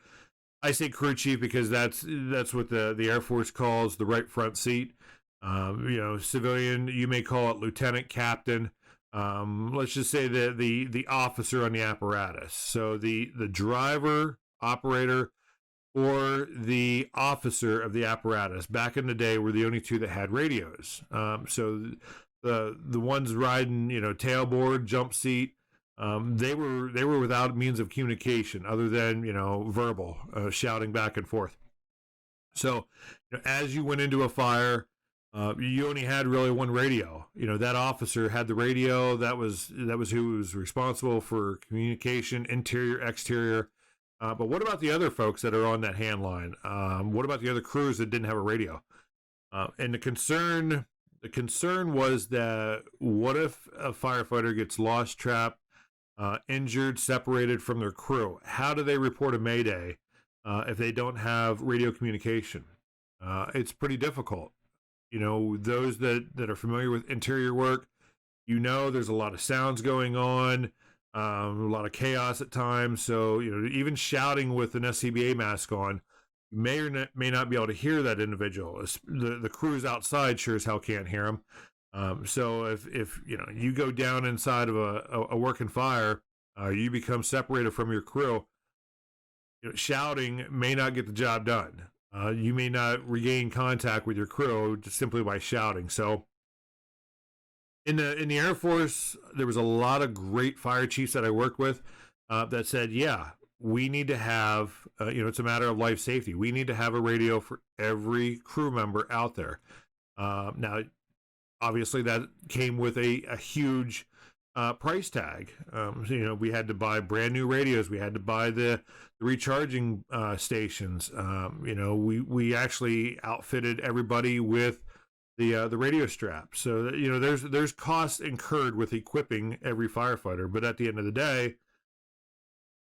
B: I say crew chief because that's what the Air Force calls the right front seat. Civilian, you may call it lieutenant, captain. Let's just say the officer on the apparatus. So the driver, operator, or the officer of the apparatus. Back in the day, were the only two that had radios. So the ones riding, tailboard, jump seat, they were without means of communication other than verbal, shouting back and forth. So as you went into a fire, you only had really one radio. That officer had the radio. That was who was responsible for communication, interior, exterior. But what about the other folks that are on that hand line? What about the other crews that didn't have a radio? And the concern was that what if a firefighter gets lost, trapped, injured, separated from their crew? How do they report a mayday if they don't have radio communication? It's pretty difficult. Those that are familiar with interior work, there's a lot of sounds going on, a lot of chaos at times. So, even shouting with an SCBA mask on, you may or may not be able to hear that individual. The crews outside sure as hell can't hear them. So if you go down inside of a working fire, you become separated from your crew, shouting may not get the job done. You may not regain contact with your crew just simply by shouting. So in the Air Force, there was a lot of great fire chiefs that I worked with that said, yeah, we need to have, it's a matter of life safety. We need to have a radio for every crew member out there. Now, obviously, that came with a huge price tag. We had to buy brand new radios. We had to buy the recharging stations. We actually outfitted everybody with the radio strap. So there's costs incurred with equipping every firefighter. But at the end of the day,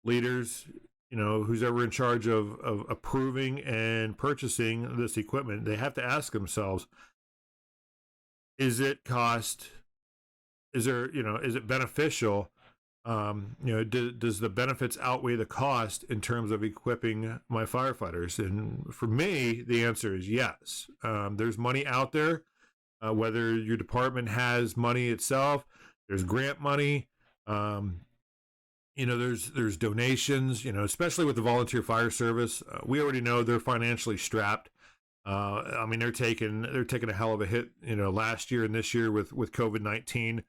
B: leaders, who's ever in charge of approving and purchasing this equipment, they have to ask themselves, is it beneficial? Does the benefits outweigh the cost in terms of equipping my firefighters? And for me, the answer is yes. There's money out there, whether your department has money itself, there's grant money, there's donations, especially with the volunteer fire service. We already know they're financially strapped. They're taking a hell of a hit, last year and this year with COVID-19.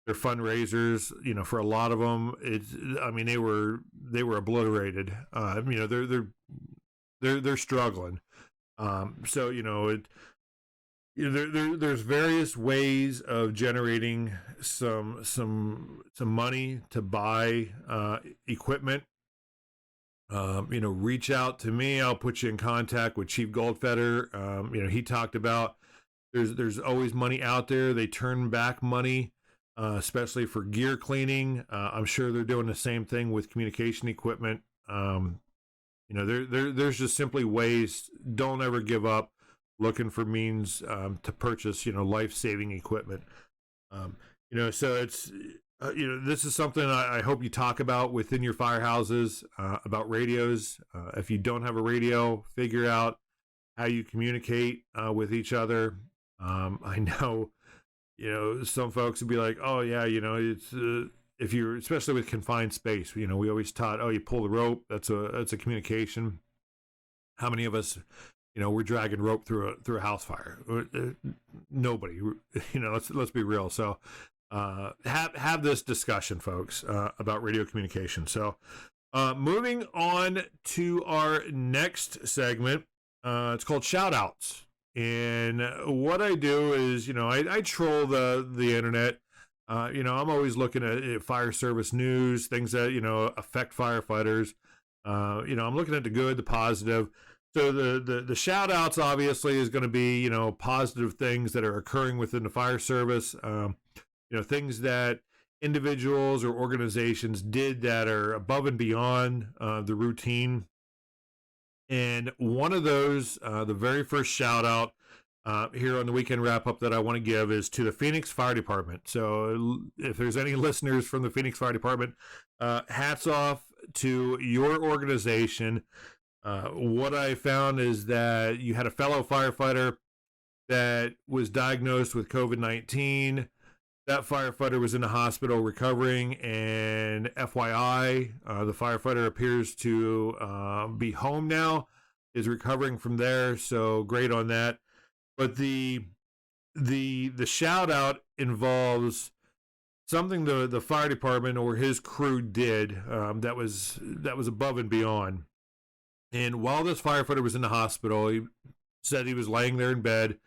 B: Their fundraisers, for a lot of them, they were obliterated. They're struggling. There's various ways of generating some money to buy equipment. Reach out to me. I'll put you in contact with Chief Goldfeder. He talked about there's always money out there. They turn back money, especially for gear cleaning. I'm sure they're doing the same thing with communication equipment. There's just simply ways. Don't ever give up looking for means to purchase, life-saving equipment. So it's, this is something I hope you talk about within your firehouses, about radios. If you don't have a radio, figure out how you communicate with each other. I know, some folks would be like, oh yeah, it's if you're, especially with confined space, we always taught, oh, you pull the rope, that's a communication. How many of us, we're dragging rope through a house fire? Nobody, let's be real. So have this discussion, folks, about radio communication. So moving on to our next segment, it's called shout outs. And what I do is, I troll the internet. I'm always looking at fire service news, things that, affect firefighters. I'm looking at the good, the positive. So the shout outs obviously is going to be, positive things that are occurring within the fire service, things that individuals or organizations did that are above and beyond the routine. And one of those, the very first shout out here on the weekend wrap up that I want to give is to the Phoenix Fire Department. So if there's any listeners from the Phoenix Fire Department, hats off to your organization. What I found is that you had a fellow firefighter that was diagnosed with COVID-19. That firefighter was in the hospital recovering, and FYI, the firefighter appears to be home now. is recovering from there. So great on that. But the shout out involves something the fire department or his crew did that was above and beyond. And while this firefighter was in the hospital, he said he was laying there in bed.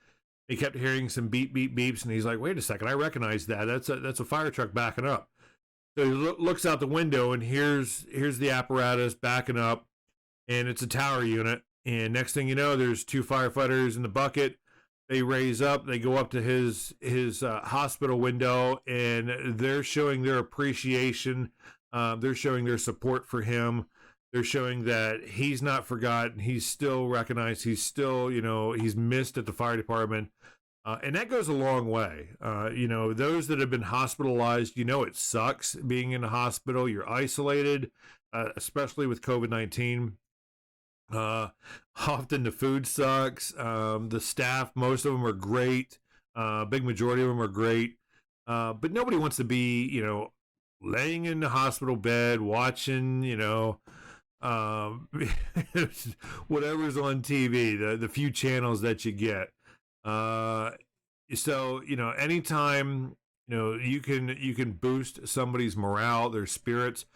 B: He kept hearing some beep, beep, beeps, and he's like, wait a second, I recognize that. That's a fire truck backing up. So he looks out the window, and here's the apparatus backing up, and it's a tower unit. And next thing you know, there's two firefighters in the bucket. They raise up, they go up to his hospital window, and they're showing their appreciation. They're showing their support for him. They're showing that he's not forgotten. He's still recognized. He's still, he's missed at the fire department. And that goes a long way. Those that have been hospitalized, it sucks being in the hospital. You're isolated, especially with COVID-19. Often the food sucks. The staff, most of them are great. Big majority of them are great. But nobody wants to be, laying in the hospital bed, watching, whatever's on TV, the few channels that you get. So, anytime, you can boost somebody's morale, their spirits,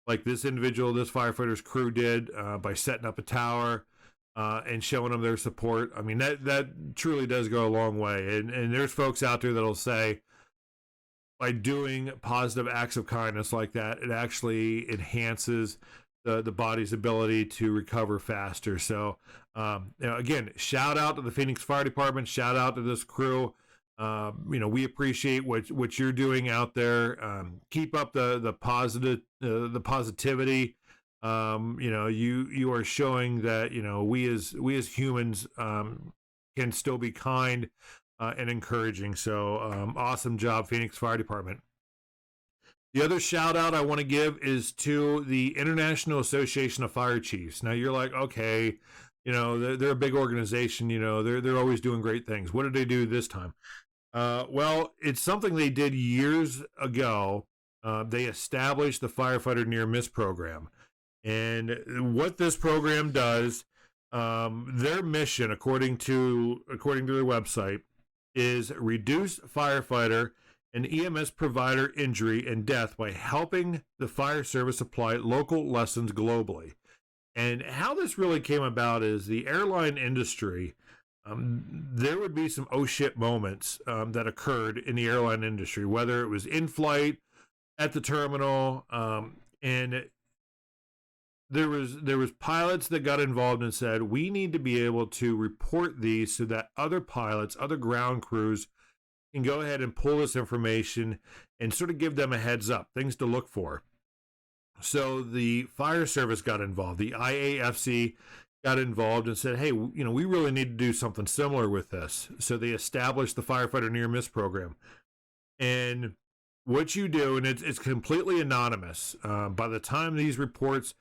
B: like this this firefighter's crew did, by setting up a tower, and showing them their support. I mean, that truly does go a long way. And there's folks out there that'll say, by doing positive acts of kindness like that, it actually enhances the body's ability to recover faster. So, again, shout out to the Phoenix Fire Department. Shout out to this crew. We appreciate what you're doing out there. Keep up the positivity. You are showing that we as humans can still be kind and encouraging. So awesome job, Phoenix Fire Department. The other shout out I want to give is to the International Association of Fire Chiefs. Now you're like, okay, they're a big organization. They're always doing great things. What did they do this time? Well, it's something they did years ago. They established the Firefighter Near Miss program. And what this program does, their mission, according to their website, is reduce firefighter and EMS provider injury and death by helping the fire service apply local lessons globally. And how this really came about is the airline industry. There would be some oh shit moments that occurred in the airline industry, whether it was in flight, at the terminal, and there was pilots that got involved and said, we need to be able to report these so that other pilots, other ground crews can go ahead and pull this information and sort of give them a heads up, things to look for. So the fire service got involved. The IAFC got involved and said, hey, we really need to do something similar with this. So they established the Firefighter Near Miss program. And what you do, and it's completely anonymous. By the time these reports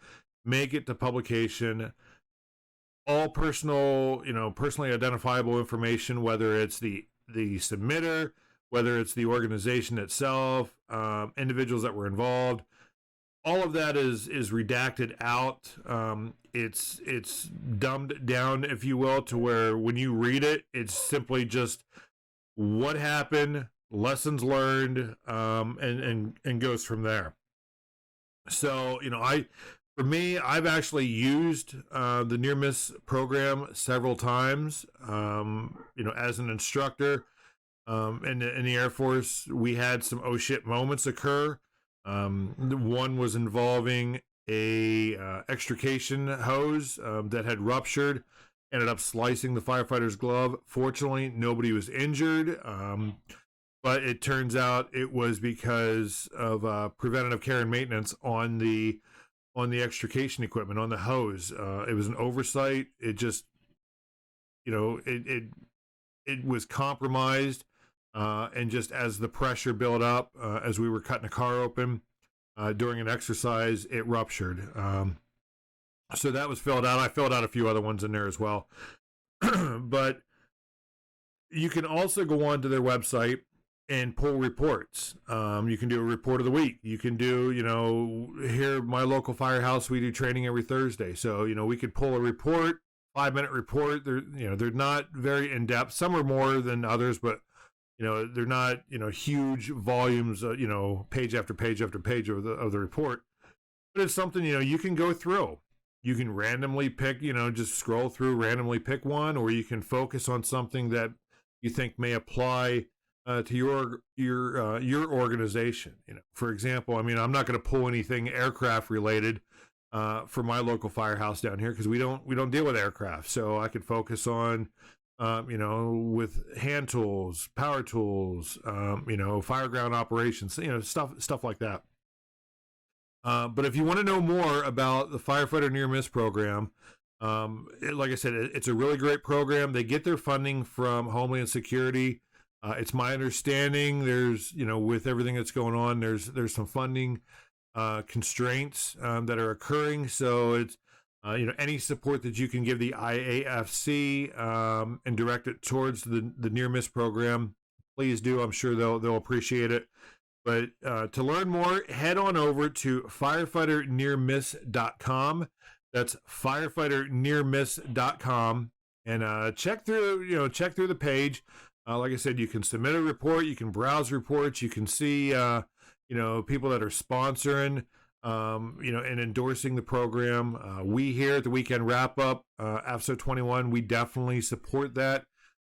B: make it to publication, all personally identifiable information, whether it's the submitter, whether it's the organization itself, individuals that were involved, all of that is redacted out. It's dumbed down, if you will, to where when you read it, it's simply just what happened, lessons learned, and goes from there. So, I've actually used the near miss program several times. As an instructor in the Air Force, we had some oh shit moments occur. One was involving a extrication hose that had ruptured, ended up slicing the firefighter's glove. Fortunately, nobody was injured, but it turns out it was because of preventative care and maintenance on the extrication equipment, on the hose. It was an oversight. It just, it was compromised. And just as the pressure built up, as we were cutting a car open during an exercise, it ruptured. So that was filled out. I filled out a few other ones in there as well. But you can also go on to their website and pull reports. You can do a report of the week. You can do, here at my local firehouse, we do training every Thursday. So, we could pull a report 5-minute report. They're not very in depth. Some are more than others, but they're not huge volumes. Page after page after page of the report. But it's something you can go through. You can randomly pick, just scroll through, randomly pick one, or you can focus on something that you think may apply to your organization. For example, I'm not going to pull anything aircraft related for my local firehouse down here because we don't deal with aircraft. So I could focus on with hand tools, power tools, fireground operations, stuff like that. But if you want to know more about the Firefighter Near Miss program, like I said, it's a really great program. They get their funding from Homeland Security. It's my understanding there's, with everything that's going on, there's some funding constraints that are occurring. So it's, any support that you can give the IAFC and direct it towards the Near Miss program, please do. I'm sure they'll appreciate it. But to learn more, head on over to firefighternearmiss.com. That's firefighternearmiss.com, and check through the page. Like I said, you can submit a report, you can browse reports, you can see people that are sponsoring, and endorsing the program. We here at the Weekend Wrap Up, AFSO21, we definitely support that.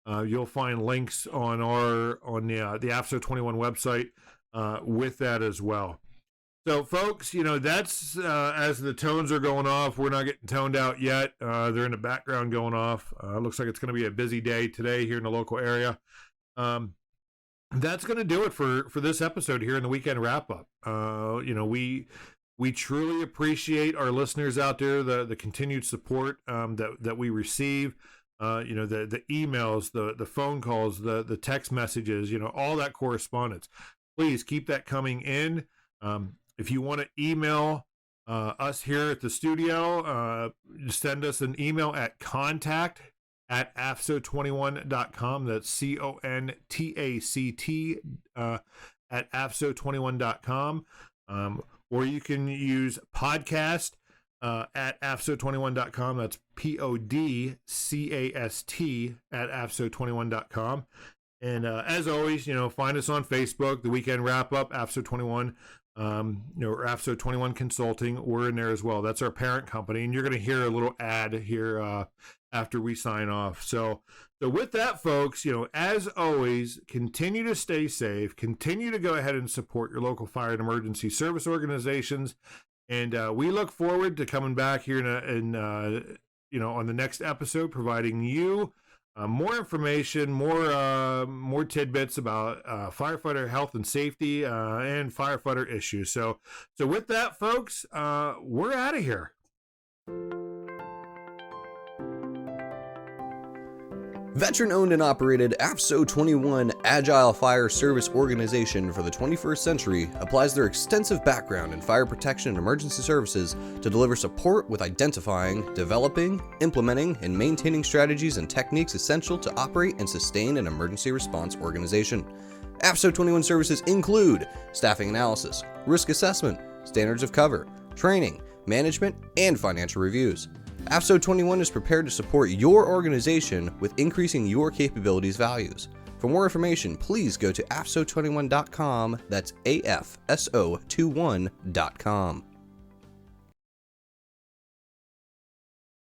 B: You'll find links on the AFSO21 website with that as well. So folks, that's as the tones are going off. We're not getting toned out yet. They're in the background going off. Looks like it's going to be a busy day today here in the local area. That's going to do it for this episode here in the Weekend Wrap Up. We truly appreciate our listeners out there, the continued support that we receive. The emails, the phone calls, the text messages, all that correspondence. Please keep that coming in. If you want to email us here at the studio, send us an email at contact@afso21.com. That's CONTACT at afso21.com. Or you can use podcast at afso21.com. That's PODCAST at afso21.com. And as always, find us on Facebook, The Weekend Wrap Up, AFSO21, or AFSO21 Consulting. We're in there as well. That's our parent company. And you're going to hear a little ad here after we sign off. So with that, folks, as always, continue to stay safe. Continue to go ahead and support your local fire and emergency service organizations. And we look forward to coming back here on the next episode, providing you more information, more tidbits about firefighter health and safety and firefighter issues. So with that, folks, we're out of here.
A: Veteran-owned and operated AFSO21 Agile Fire Service Organization for the 21st century applies their extensive background in fire protection and emergency services to deliver support with identifying, developing, implementing, and maintaining strategies and techniques essential to operate and sustain an emergency response organization. AFSO21 services include staffing analysis, risk assessment, standards of cover, training, management, and financial reviews. AFSO21 is prepared to support your organization with increasing your capabilities values. For more information, please go to AFSO21.com. That's AFSO21.com.